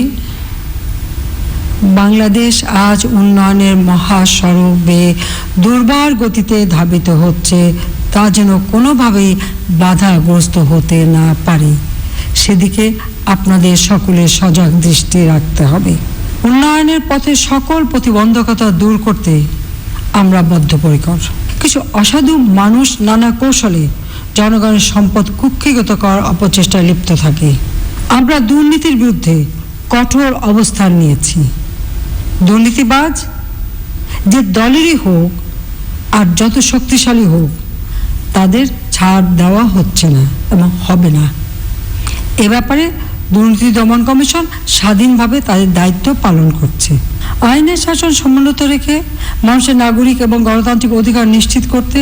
বাংলাদেশ আজ উন্নয়নের মহাসড়কে দুর্বার গতিতে ধাবিত হচ্ছে, তা যেন কোনোভাবেই বাধাগ্রস্ত হতে না পারে, সেদিকে আপনাদের সকলের সজাগ দৃষ্টি রাখতে হবে। উন্নয়নের পথে সকল প্রতিবন্ধকতা দূর করতে আমরা বদ্ধপরিকর। কিছু অসাধু মানুষ নানা কৌশলে জনগণের সম্পদ কুক্ষিগত করার অপচেষ্টায় লিপ্ত থাকে। আমরা দুর্নীতির বিরুদ্ধে কঠোর অবস্থান নিয়েছি। দুর্নীতিবাজ যে দলেরই হোক আর যত শক্তিশালী হোক, তাদের ছাড় দেওয়া হচ্ছে না এবং হবে না। এ ব্যাপারে দুর্নীতি দমন কমিশন স্বাধীনভাবে তাদের দায়িত্ব পালন করছে। আইনের শাসন সমুন্নত রেখে মানুষের নাগরিক এবং গণতান্ত্রিক অধিকার নিশ্চিত করতে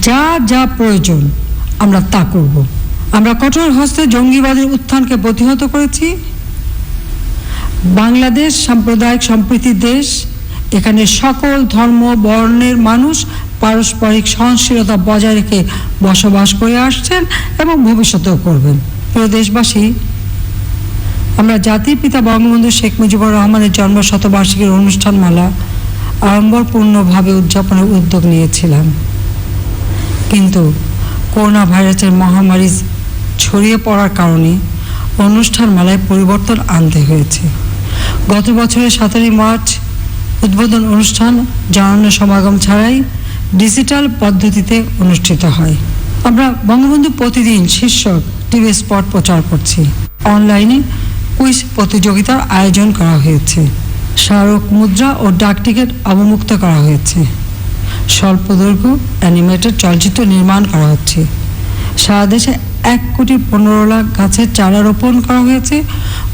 যা যা প্রয়োজন আমরা তা করব। আমরা কঠোর হস্তে জঙ্গিবাদের উত্থানকে প্রতিহত করেছি। বাংলাদেশ সাম্প্রদায়িক সম্প্রীতির দেশ। এখানে সকল ধর্ম বর্ণের মানুষ পারস্পরিক সহনশীলতা বজায় রেখে বসবাস করে আসছেন এবং ভবিষ্যতেও করবেন। প্রিয় দেশবাসী, আমরা জাতির পিতা বঙ্গবন্ধু শেখ মুজিবুর রহমানের জন্ম শতবার্ষিকীর অনুষ্ঠানমালা আড়ম্বরপূর্ণভাবে উদযাপনের উদ্যোগ নিয়েছিলাম, কিন্তু করোনা ভাইরাসের মহামারী ছড়িয়ে পড়ার কারণে অনুষ্ঠানমালায় পরিবর্তন আনতে হয়েছে। গত বছরের 17 মার্চ উদ্বোধন অনুষ্ঠান জনগণ সমাগম ছাড়াই ডিজিটাল পদ্ধতিতে অনুষ্ঠিত হয়। আমরা বঙ্গবন্ধু প্রতিদিন শীর্ষক টিভি স্পট প্রচার করছি। অনলাইনে কুইজ প্রতিযোগিতার আয়োজন করা হয়েছে। স্মারক মুদ্রা ও ডাক টিকিট অবমুক্ত করা হয়েছে। স্বল্পদৈর্ঘ্য অ্যানিমেটেড চলচ্চিত্র নির্মাণ করা হচ্ছে। সারা দেশে 1,15,00,000 গাছের চারা রোপণ করা হয়েছে।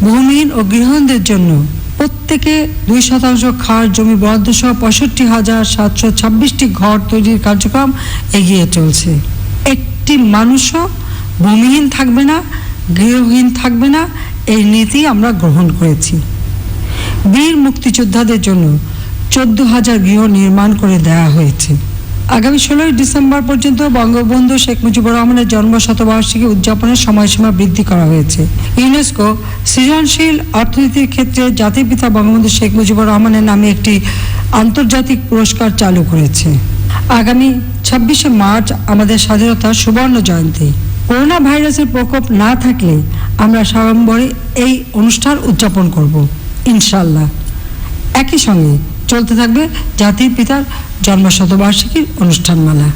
ভূমিহীন ও গৃহহীনদের জন্য প্রত্যেকে 2% খাস জমি বরাদ্দ সহ 65,726টি ঘর তৈরির কার্যক্রম এগিয়ে চলছে। একটি মানুষও ভূমিহীন থাকবে না, গৃহহীন থাকবে না, এই নীতি আমরা গ্রহণ করেছি। বীর মুক্তিযোদ্ধাদের জন্য 14,000 গৃহ নির্মাণ করে দেওয়া হয়েছে। আগামী 16 ডিসেম্বর পর্যন্ত বঙ্গবন্ধু শেখ মুজিবুর রহমানের জন্ম শতবার্ষিকী উদযাপনের সময়সীমা বৃদ্ধি করা হয়েছে। ইউনেস্কো সৃজনশীল অর্থনীতির ক্ষেত্রে জাতির পিতা বঙ্গবন্ধু শেখ মুজিবুর রহমানের নামে একটি আন্তর্জাতিক পুরস্কার চালু করেছে। আগামী 26শে মার্চ আমাদের স্বাধীনতার সুবর্ণ জয়ন্তী। করোনা ভাইরাসের প্রকোপ না থাকলে আমরা সাড়ম্বরে এই অনুষ্ঠান উদযাপন করব ইনশাল্লাহ। একই সঙ্গে চলতে থাকবে জাতির পিতার জন্মশতবার্ষিকীর অনুষ্ঠানমালা।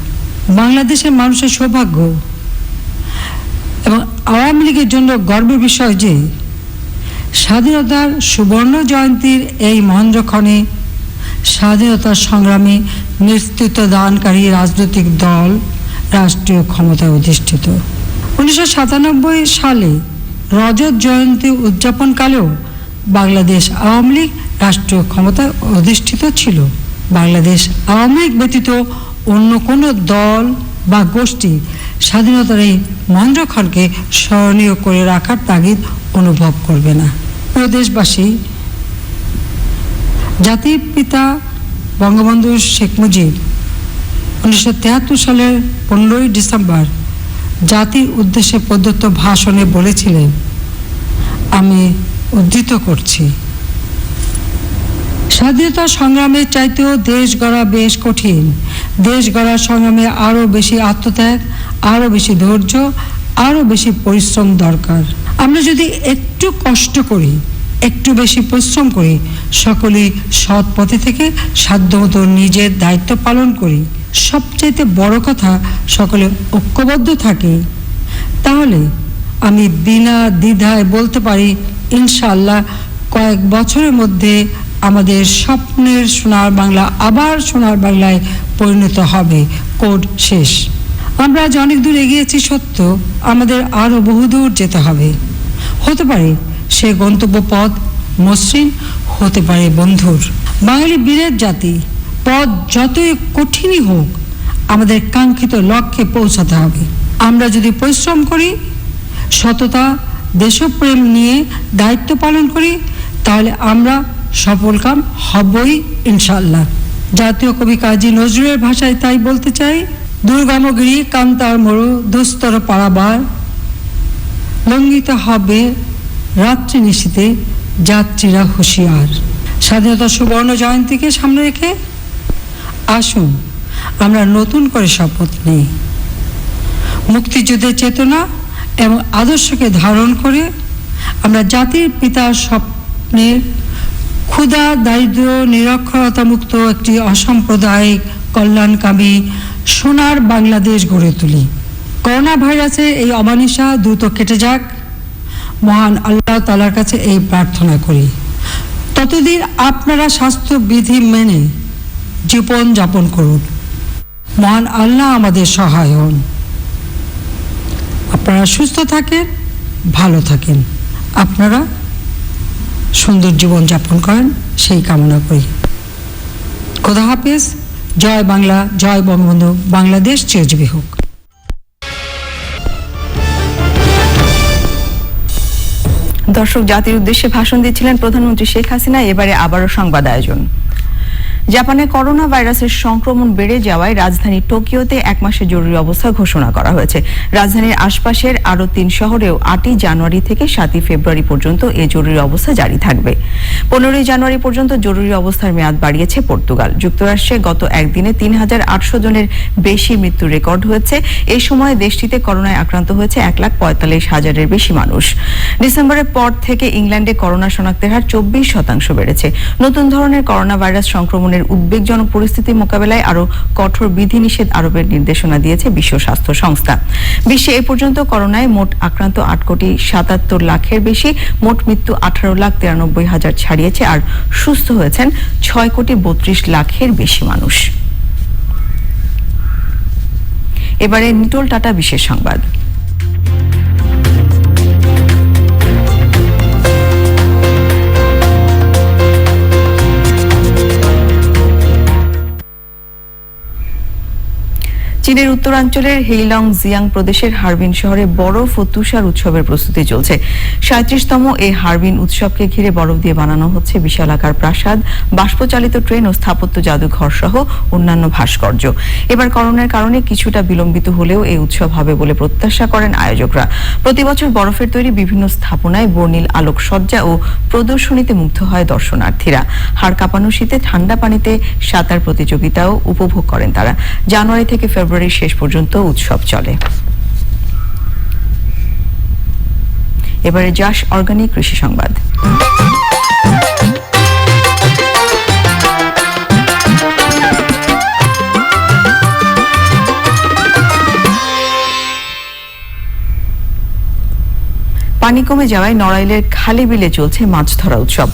বাংলাদেশের মানুষের সৌভাগ্য এবং আওয়ামী লীগের জন্য গর্বের বিষয় যে স্বাধীনতার সুবর্ণ জয়ন্তীর এই মহেন্দ্রক্ষণে স্বাধীনতার সংগ্রামে নেতৃত্ব দানকারী রাজনৈতিক দল রাষ্ট্রীয় ক্ষমতায় অধিষ্ঠিত। 1997 সালে রজত জয়ন্তী উদযাপনকালেও বাংলাদেশ আওয়ামী লীগ রাষ্ট্রীয় ক্ষমতায় অধিষ্ঠিত ছিল। বাংলাদেশ আওয়ামী লীগ ব্যতীত অন্য কোনো দল বা গোষ্ঠী স্বাধীনতার এই মহেন্দ্রক্ষণকে স্মরণীয় করে রাখার তাগিদ অনুভব করবে না। প্রিয় দেশবাসী, জাতির পিতা বঙ্গবন্ধু শেখ মুজিব 1973 সালের 15 ডিসেম্বর জাতির উদ্দেশ্যে প্রদত্ত ভাষণে বলেছিলেন, আমি উদ্ধৃত করছি, স্বাধীনতা সংগ্রামের চাইতেও দেশ গড়া বেশ কঠিন। দেশ গড়ার সংগ্রামে আরও বেশি আত্মত্যাগ, আরও বেশি ধৈর্য, আরও বেশি পরিশ্রম দরকার। আমরা যদি একটু কষ্ট করি, একটু বেশি পরিশ্রম করি, সকলেই সৎ পথে থেকে সাধ্যমতো নিজের দায়িত্ব পালন করি, সবচাইতে বড় কথা সকলে ঐক্যবদ্ধ থাকে, তাহলে আমি বিনা দ্বিধায় বলতে পারি ইনশাআল্লাহ কয়েক বছরের মধ্যে আমাদের স্বপ্নের সোনার বাংলা আবার সোনার বাংলায় পরিণত হবে। কোড শেষ। আমরা আজ অনেক দূর এগিয়েছি সত্য, আমাদের আরও বহুদূর যেতে হবে। হতে পারে সে গন্তব্য পথ মসৃণ, হতে পারে বন্ধুর। বাঙালি বীরের জাতি, পথ যতই কঠিনই হোক আমাদের কাঙ্ক্ষিত লক্ষ্যে পৌঁছাতে হবে। আমরা যদি পরিশ্রম করি, সততা, দেশপ্রেম নিয়ে দায়িত্ব পালন করি, তাহলে আমরা সফলকাম হবই ইনশাআল্লাহ। জাতীয় কবি কাজী নজরুলের ভাষায় তাই বলতে চাই, দুর্গমগিরি কান্তার মরু দুস্তর পারাবার, লঙ্ঘিত হবে রাত্রি নিশীতে যাত্রীরা হুঁশিয়ার। স্বাধীনতা সুবর্ণ জয়ন্তীকে সামনে রেখে আসুন আমরা নতুন করে শপথ নিই। মুক্তিযুদ্ধের চেতনা এবং আদর্শকে ধারণ করে আমরা জাতির পিতার স্বপ্নের ক্ষুধা, দারিদ্র্য, নিরক্ষরতা মুক্ত একটি অসাম্প্রদায়িক কল্যাণকামী সোনার বাংলাদেশ গড়ে তুলি। করোনা ভাইরাসের এই অমানিসা দ্রুত কেটে যাক, মহান আল্লাহ তাআলার কাছে এই প্রার্থনা করি। ততদিন আপনারা স্বাস্থ্যবিধি মেনে জীবন যাপন করুন। মহান আল্লাহ আমাদের সহায় হন। আপনারা সুস্থ থাকেন, ভালো থাকেন, আপনারা সুন্দর জীবন যাপন করেন, সেই কামনা করি। খোদা হাফেজ। জয় বাংলা, জয় বঙ্গবন্ধু, বাংলাদেশ চিরজীবী হোক। দর্শক, জাতির উদ্দেশ্যে ভাষণ দিচ্ছিলেন প্রধানমন্ত্রী শেখ হাসিনা। এবারে আবারও সংবাদ আয়োজন। জাপানে করোনা ভাইরাসের সংক্রমণ বেড়ে যাওয়ায় রাজধানী টোকিওতে 1 মাসের জরুরি অবস্থা ঘোষণা করা হয়েছে। রাজধানীর আশপাশের আরও 3 শহরেও 8ই জানুয়ারি থেকে 7ই ফেব্রুয়ারি পর্যন্ত এই জরুরি অবস্থা জারি থাকবে। 15ই জানুয়ারি পর্যন্ত জরুরি অবস্থার মেয়াদ বাড়িয়েছে পর্তুগাল। যুক্তরাষ্ট্রে গত একদিনে 3800 জনের বেশি মৃত্যুর রেকর্ড হয়েছে। এই সময় দেশটিতে করোনায় আক্রান্ত হয়েছে 1,45,000-এর বেশি মানুষ। ডিসেম্বরের পর থেকে ইংল্যান্ডে করোনা শনাক্তের হার 24% বেড়েছে। নতুন ধরনের করোনা ভাইরাস সংক্রমণের উদ্বেগজনক পরিস্থিতি মোকাবেলায় আরও কঠোর বিধিনিষেধ আরোপের নির্দেশনা দিয়েছে বিশ্ব স্বাস্থ্য সংস্থা। বিশ্বে এ পর্যন্ত করোনায় মোট আক্রান্ত 8,77,00,000-এর বেশি, মোট মৃত্যু 18,93,000 ছাড়িয়েছে, আর সুস্থ হয়েছেন 6,32,00,000-এর বেশি মানুষ। এবারে নিটোল টাটা বিশেষ সংবাদ। চীনের উত্তরাঞ্চলের হেইলং জিয়াং প্রদেশের হারবিন শহরে বরফ ও তুষার উৎসবের প্রস্তুতি চলছে। 37তম এই হারবিন উৎসবকে ঘিরে বরফ দিয়ে বানানো হচ্ছে বিশালাকার প্রাসাদ, বাষ্পচালিত ট্রেন ও স্থাপত্য জাদুঘর সহ অন্যান্য ভাস্কর্য। এবার করোনার কারণে কিছুটা বিলম্বিত হলেও এই উৎসব হবে বলে প্রত্যাশা করেন আয়োজকরা। প্রতি বছর বরফের তৈরি বিভিন্ন স্থাপনায় বর্ণিল আলোকসজ্জা ও প্রদর্শনীতে মুগ্ধ হয় দর্শনার্থীরা। হাড় কাঁপানো শীতে ঠান্ডা পানিতে সাঁতার প্রতিযোগিতাও উপভোগ করেন তারা। জানুয়ারি থেকে ফেব্রুয়ারি শেষ পর্যন্ত উৎসব চলে। এবারে জাস অর্গানিক কৃষি সংবাদ। পানি কমে যাওয়ায় নড়াইলের খালি বিলে চলছে মাছ ধরা উৎসব।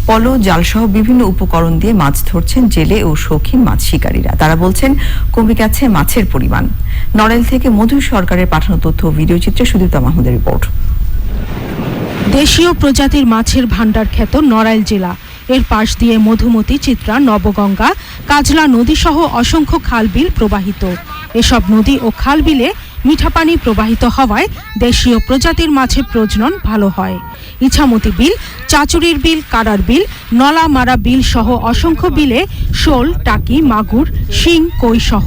পলো, জালসহ বিভিন্ন উপকরণ দিয়ে মাছ ধরছেন জেলে ও শৌখিন মাছ শিকারীরা। তারা বলছেন কমে গেছে মাছের পরিমাণ। নড়াইল থেকে মধু সরকারের পাঠানো তথ্য ও ভিডিও চিত্রে সুদীপ্তা মাহমুদের রিপোর্ট। দেশীয় প্রজাতির মাছের ভান্ডার খ্যাত নড়াইল জেলা। এর পাশ দিয়ে মধুমতি, চিত্রা, নবগঙ্গা, কাজলা নদী সহ অসংখ্য খাল-বিল প্রবাহিত। এসব নদী ও খাল-বিলে মিঠা পানি প্রবাহিত হওয়ায় দেশীয় প্রজাতির মাছের প্রজনন ভালো হয়। ইছামতি বিল, চাচুরির বিল, কারার বিল, নলামারা বিল সহ অসংখ্য বিলে শোল, টাকি, মাগুর, শিং, কই সহ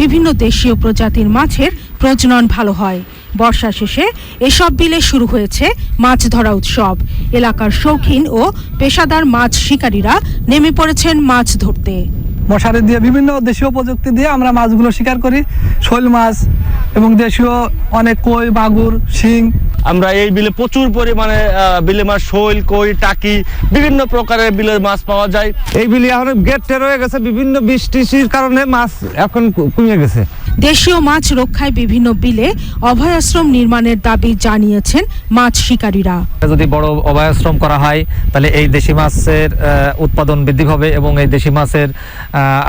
বিভিন্ন দেশীয় প্রজাতির মাছের প্রজনন ভালো হয়। বর্ষা শেষে এসব বিলে শুরু হয়েছে মাছ ধরা উৎসব। এলাকার শৌখিন ও পেশাদার মাছ শিকারীরা নেমে পড়েছেন মাছ ধরতে। মশারি দিয়ে বিভিন্ন দেশীয় প্রযুক্তি দিয়ে আমরা মাছগুলো শিকার করি, শৈল মাছ এবং দেশীয় অনেক কই, মাগুর, শিং। আমরা এই বিলে প্রচুর পরিমাণে বিলে মাছ, শৈল, কই, টাকি, বিভিন্ন প্রকারের বিলের মাছ পাওয়া যায়। এই বিলে এখন গেট রয়ে গেছে, বিভিন্ন বৃষ্টির কারণে মাছ এখন কমে গেছে। দেশীয় মাছ রক্ষায় বিভিন্ন বিলে অভয়াশ্রম নির্মাণের দাবি জানিয়েছেন মাছ শিকারীরা। যদি বড় অভয়াশ্রম করা হয় তাহলে এই দেশি মাছের উৎপাদন বৃদ্ধি হবে এবং এই দেশি মাছের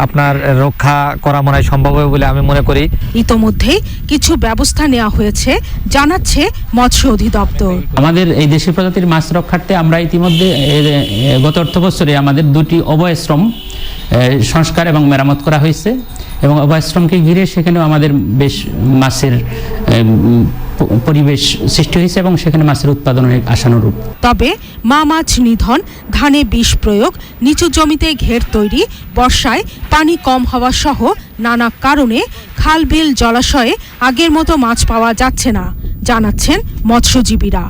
আপনার রক্ষা করা মনে হয় সম্ভব হবে বলে আমি মনে করি। ইতোমধ্যেই কিছু ব্যবস্থা নেওয়া হয়েছে জানাচ্ছে মৎস্য অধিদপ্তর। আমাদের এই দেশি প্রজাতির মাছ রক্ষার্থে আমরা ইতিমধ্যে গত অর্থবছরে আমাদের 2টি অভয়াশ্রম সংস্কার এবং মেরামত করা হয়েছে এবং অভয়াশ্রমকে ঘিরে সেখানেও আমাদের বেশ মাছের পরিবেশ সৃষ্টি হয়েছে এবং সেখানে মাছের উৎপাদন অনেক আশানুরূপ। তবে মা মাছ নিধন, ধানে বিষ প্রয়োগ, নিচু জমিতে ঘের তৈরি, বর্ষায় পানি কম হওয়া সহ নানা কারণে খাল, বিল, জলাশয়ে আগের মতো মাছ পাওয়া যাচ্ছে না জানাচ্ছেন মৎস্যজীবীরা।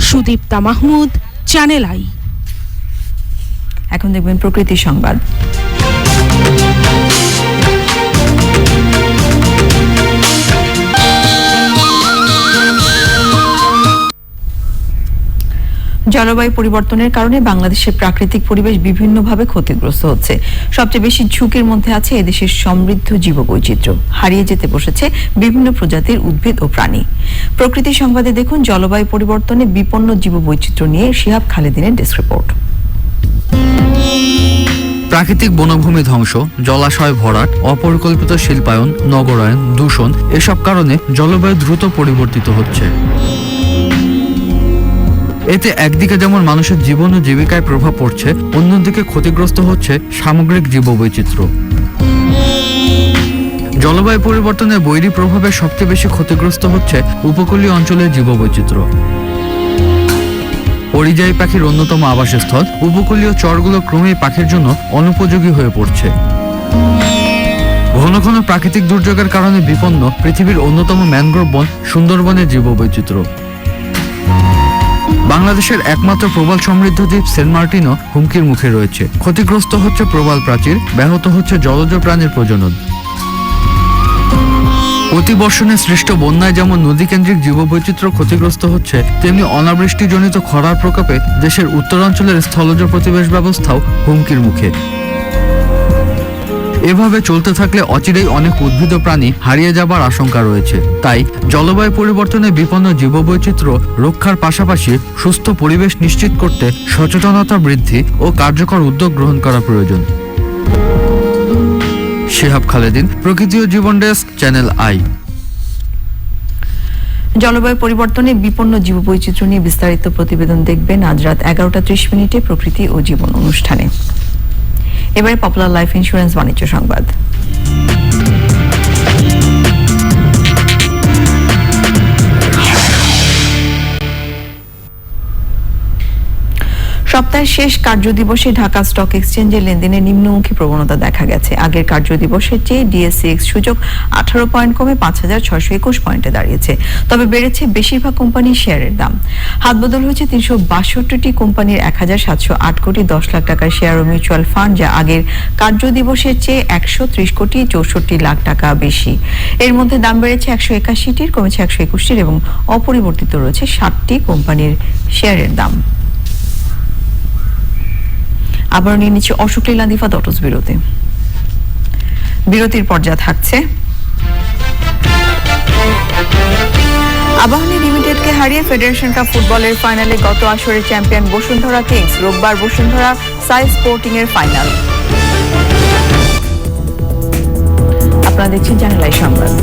Sudipta Mahmud, channel I. এখন দেখবেন প্রকৃতি সংবাদ। জলবায়ু পরিবর্তনের কারণে বাংলাদেশের প্রাকৃতিক পরিবেশ বিভিন্নভাবে ক্ষতিগ্রস্ত হচ্ছে। সবচেয়ে বেশি ঝুঁকির মধ্যে আছে এদেশের সমৃদ্ধ জীববৈচিত্র্য। হারিয়ে যেতে বসেছে বিভিন্ন প্রজাতির উদ্ভিদ ও প্রাণী। প্রকৃতি সংবাদে দেখুন জলবায়ু পরিবর্তনে বিপন্ন জীববৈচিত্র্য নিয়ে শিহাব খালেদিনের ডেস্ক রিপোর্ট। প্রাকৃতিক বনভূমি ধ্বংস, জলাশয় ভরাট, অপরিকল্পিত শিল্পায়ন, নগরায়ন, দূষণ এসব কারণে জলবায়ু দ্রুত পরিবর্তিত হচ্ছে। এতে একদিকে যেমন মানুষের জীবন ও জীবিকায় প্রভাব পড়ছে, অন্যদিকে ক্ষতিগ্রস্ত হচ্ছে সামগ্রিক জীববৈচিত্র্য। জলবায়ু পরিবর্তনের বৈরী প্রভাবে সবচেয়ে বেশি ক্ষতিগ্রস্ত হচ্ছে উপকূলীয় অঞ্চলের জীববৈচিত্র্য। পরিযায়ী পাখির অন্যতম আবাসস্থল উপকূলীয় চরগুলো ক্রমেই পাখির জন্য অনুপযোগী হয়ে পড়ছে। ঘন ঘন প্রাকৃতিক দুর্যোগের কারণে বিপন্ন পৃথিবীর অন্যতম ম্যানগ্রোভ বন সুন্দরবনের জীববৈচিত্র্য। বাংলাদেশের একমাত্র প্রবাল সমৃদ্ধ দ্বীপ সেন্ট মার্টিনও হুমকির মুখে রয়েছে। ক্ষতিগ্রস্ত হচ্ছে প্রবাল প্রাচীর, ব্যাহত হচ্ছে জলজ প্রাণীর প্রজনন। অতিবর্ষণে সৃষ্ট বন্যায় যেমন নদীকেন্দ্রিক জীববৈচিত্র্য ক্ষতিগ্রস্ত হচ্ছে, তেমনি অনাবৃষ্টিজনিত খরার প্রকোপে দেশের উত্তরাঞ্চলের স্থলজ পরিবেশ ব্যবস্থাও হুমকির মুখে। এভাবে চলতে থাকলে অচিরেই অনেক উদ্ভিদ প্রাণী হারিয়ে যাবার আশঙ্কা রয়েছে। তাই জলবায়ু পরিবর্তনে বিপন্ন জীববৈচিত্র্য রক্ষার পাশাপাশি সুস্থ পরিবেশ নিশ্চিত করতে সচেতনতা বৃদ্ধি ও কার্যকর উদ্যোগ গ্রহণ করা প্রয়োজন। শিহাব খালেদিন, প্রকৃতি ও জীবন ডেস্ক, চ্যানেল আই। জলবায়ু পরিবর্তনে বিপন্ন জীববৈচিত্র্য নিয়ে বিস্তারিত প্রতিবেদন দেখবেন আজ রাত 11:30 প্রকৃতি ও জীবন অনুষ্ঠানে। এবারে পপুলার লাইফ ইন্স্যুরেন্স বাণিজ্য সংবাদ। সপ্তাহের শেষ কার্যদিবসে ঢাকা স্টক এক্সচেঞ্জে লেনদেনে নিম্নমুখী প্রবণতা দেখা গেছে। আগের কার্যদিবসের চেয়ে ডিএসসিএক্স সূচক 18 পয়েন্ট কমে 5621 পয়েন্টে দাঁড়িয়েছে। তবে বেড়েছে বেশিরভাগ কোম্পানির শেয়ারের দাম। হাতবদল হয়েছে 362টি কোম্পানির 1708 কোটি 10 লাখ টাকার শেয়ার ও মিউচুয়াল ফান্ড, যা আগের কার্যদিবসের চেয়ে 130 কোটি 64 লাখ টাকা বেশি। এর মধ্যে দাম বেড়েছে 181টির, কমেছে 121টির এবং অপরিবর্তিত রয়েছে 60টি কোম্পানির শেয়ারের দাম। আবার নিয়ে নিচ্ছে অশোক লীলান্দিফা দটস বিরতি। বিরতির পর্যায়ে থাকছে আবাহনী লিমিটেডকে হারিয়ে ফেডারেশন কাপ ফুটবলের ফাইনালে গত আসরে চ্যাম্পিয়ন বসুন্ধরা কিংস। রোববার বসুন্ধরা সাই স্পোর্টিং এর ফাইনাল। আপনারা দেখছেন চ্যানেল আই সংবাদ।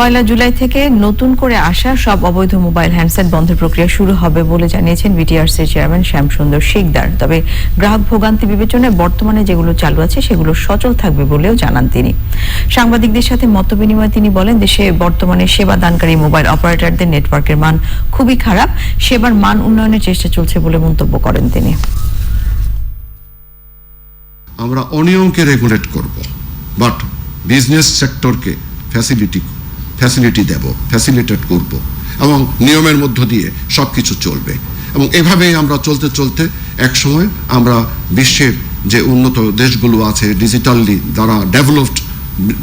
1 জুলাই থেকে নতুন করে আসা সব অবৈধ মোবাইল হ্যান্ডসেট বন্ধের প্রক্রিয়া শুরু হবে বলে জানিয়েছেন বিটিআরসির চেয়ারম্যান শ্যামসুন্দর শিকদার। তবে গ্রাহক ভোগান্তি বিবেচনায় বর্তমানে যেগুলো চালু আছে সেগুলো সচল থাকবে বলেও জানান তিনি। সাংবাদিকদের সাথে মতবিনিময়ে তিনি বলেন, দেশে বর্তমানে সেবা দানকারী মোবাইল অপারেটরদের নেটওয়ার্কের মান খুবই খারাপ। সেবার মান উন্নয়নের চেষ্টা চলছে বলে মন্তব্য করেন তিনি। আমরা অনিয়মকে রেগুলেট করব, বাট বিজনেস সেক্টরকে ফ্যাসিলিটি ফ্যাসিলিটি দেব, ফ্যাসিলিটেট করব এবং নিয়মের মধ্য দিয়ে সব কিছু চলবে। এবং এভাবেই আমরা চলতে চলতে একসময় আমরা বিশ্বের যে উন্নত দেশগুলো আছে, ডিজিটালি যারা ডেভেলপড,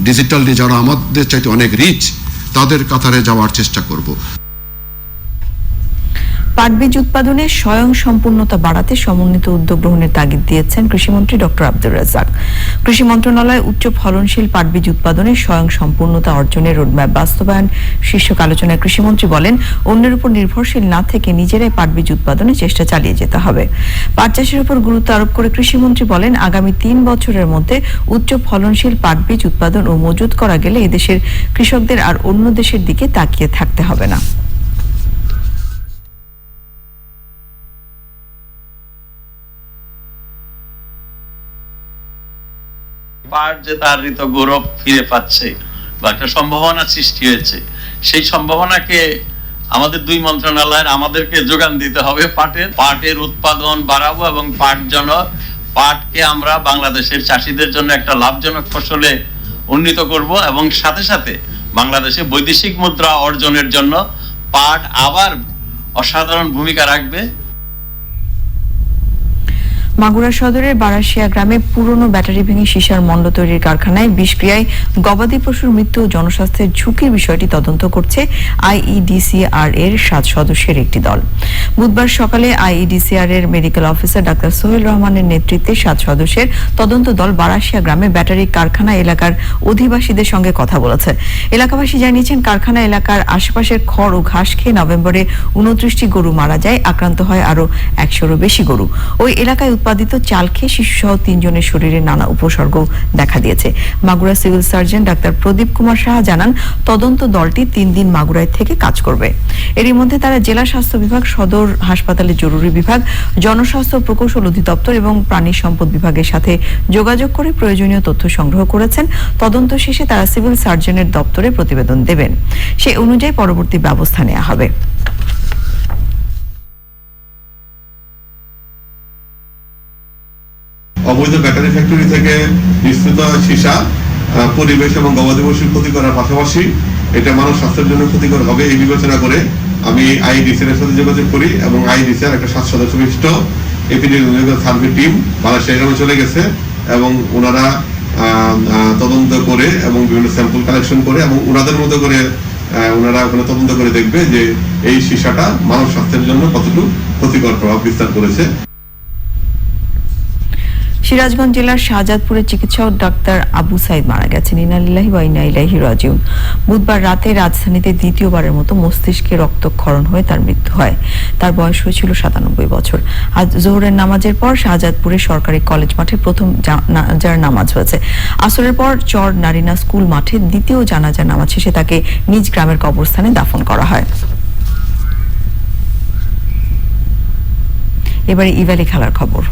ডিজিটালি যারা আমাদের চাইতে অনেক রিচ, তাদের কাতারে যাওয়ার চেষ্টা করব। পাট বীজ উৎপাদনে স্বয়ং সম্পূর্ণতা বাড়াতে সমন্বিত উদ্যোগ গ্রহণের তাগিদ দিয়েছেন কৃষিমন্ত্রী ডক্টর আব্দুর রাজ্জাক। কৃষি মন্ত্রণালয় উচ্চ ফলনশীল পাট বীজ উৎপাদনে স্বয়ং সম্পূর্ণতা অর্জনের রোডম্যাপ বাস্তবায়ন শীর্ষক আলোচনায় কৃষিমন্ত্রী বলেন, অন্যের উপর নির্ভরশীল না থেকে নিজেরাই পাট বীজ উৎপাদনে চেষ্টা চালিয়ে যেতে হবে। পাট চাষের উপর গুরুত্ব আরোপ করে কৃষিমন্ত্রী বলেন, আগামী 3 বছরের মধ্যে উচ্চ ফলনশীল পাট বীজ উৎপাদন ও মজুত করা গেলে এদেশের কৃষকদের আর অন্য দেশের দিকে তাকিয়ে থাকতে হবে না। পাট যে তার ঋত গৌরব ফিরে পাচ্ছে বা একটা সম্ভাবনা সৃষ্টি হয়েছে, সেই সম্ভাবনাকে আমাদের দুই মন্ত্রণালয়ের আমাদেরকে যোগান দিতে হবে। পাটের উৎপাদন বাড়াবো এবং পাটকে আমরা বাংলাদেশের চাষিদের জন্য একটা লাভজনক ফসলে উন্নীত করব এবং সাথে সাথে বাংলাদেশে বৈদেশিক মুদ্রা অর্জনের জন্য পাট আবার অসাধারণ ভূমিকা রাখবে। মাগুরা সদরের বারাসিয়া গ্রামে পুরনো ব্যাটারি ভেঙে সীসার মন্ড তৈরির কারখানায় বিষক্রিয়ায় গবাদি পশুর মৃত্যু ও জনস্বাস্থ্যের ঝুঁকির বিষয়টি তদন্ত করছে আইইডিসিআর এর 7 সদস্যের একটি দল। বুধবার সকালে আইইডিসিআর এর মেডিকেল অফিসার ডাক্তার সোহেল রহমানের নেতৃত্বে 7 সদস্যের তদন্ত দল বারাসিয়া গ্রামে ব্যাটারি কারখানা এলাকার অধিবাসীদের সঙ্গে কথা বলেছে। এলাকাবাসী জানিয়েছেন, কারখানা এলাকার আশেপাশের খড় ও ঘাস খেয়ে নভেম্বরে 29টি গরু মারা যায়, আক্রান্ত হয় আরো 100-এরও বেশি গরু। ওই এলাকায় উৎপাদিত চাল খেয়ে শিশুসহ 3 জনের শরীরে নানা উপসর্গ দেখা দিয়েছে। মাগুরা সিভিল সার্জন ডাক্তার প্রদীপ কুমার সাহা জানান, তদন্ত দলটি 3 দিন মাগুরায় থেকে কাজ করবে। এরই মধ্যে তারা জেলা স্বাস্থ্য বিভাগ, সদর হাসপাতালের জরুরি বিভাগ, জনস্বাস্থ্য প্রকৌশল অধিদপ্তর এবং প্রাণী সম্পদ বিভাগের সাথে যোগাযোগ করে প্রয়োজনীয় তথ্য সংগ্রহ করেছেন। তদন্ত শেষে তারা সিভিল সার্জনের দপ্তরে প্রতিবেদন দেবেন, সেই অনুযায়ী পরবর্তী ব্যবস্থা নেওয়া হবে। অবৈধ ব্যাটারি ফ্যাক্টরি থেকে নিঃসৃত সীসা পরিবেশ এবং গবাদি পশুর ক্ষতি করার পাশাপাশি এটা মানব স্বাস্থ্যের জন্য ক্ষতিকর হবে এই বিবেচনা করে আমি আইডিসিআর এর সাথে যোগাযোগ করি এবং আইডিসিআর একটা 7 সদস্য বিশিষ্ট এপিডেমিওলজিক্যাল সার্ভে টিম বারাসিয়া গ্রামে চলে গেছে এবং ওনারা তদন্ত করে এবং বিভিন্ন স্যাম্পল কালেকশন করে এবং ওনাদের মতো করে ওনারা ওখানে তদন্ত করে দেখবে যে এই সীসাটা মানব স্বাস্থ্যের জন্য কতটুকু ক্ষতিকর প্রভাব বিস্তার করেছে। সিরাজগঞ্জ জেলার শাহজাদপুরের চিকিৎসক ডাক্তার আবু সাইদ মারা গেছেন। ইন্না লিল্লাহি ওয়া ইন্না ইলাইহি রাজিউন। বুধবার রাতে রাজধানীতে দ্বিতীয়বারের মতো মস্তিষ্কে রক্তক্ষরণ হয়ে তার মৃত্যু হয়। তার বয়স হয়েছিল 97 বছর। আজ জোহরের নামাজের পর শাহজাদপুরের সরকারি কলেজ মাঠে প্রথম জানাজার নামাজ হয়েছে। আসরের পর চর নারিনা স্কুল মাঠে দ্বিতীয় জানাজার নামাজ শেষে তাকে নিজ গ্রামের কবরস্থানে দাফন করা হয়। এবারে ইভ্যালি খেলার খবর।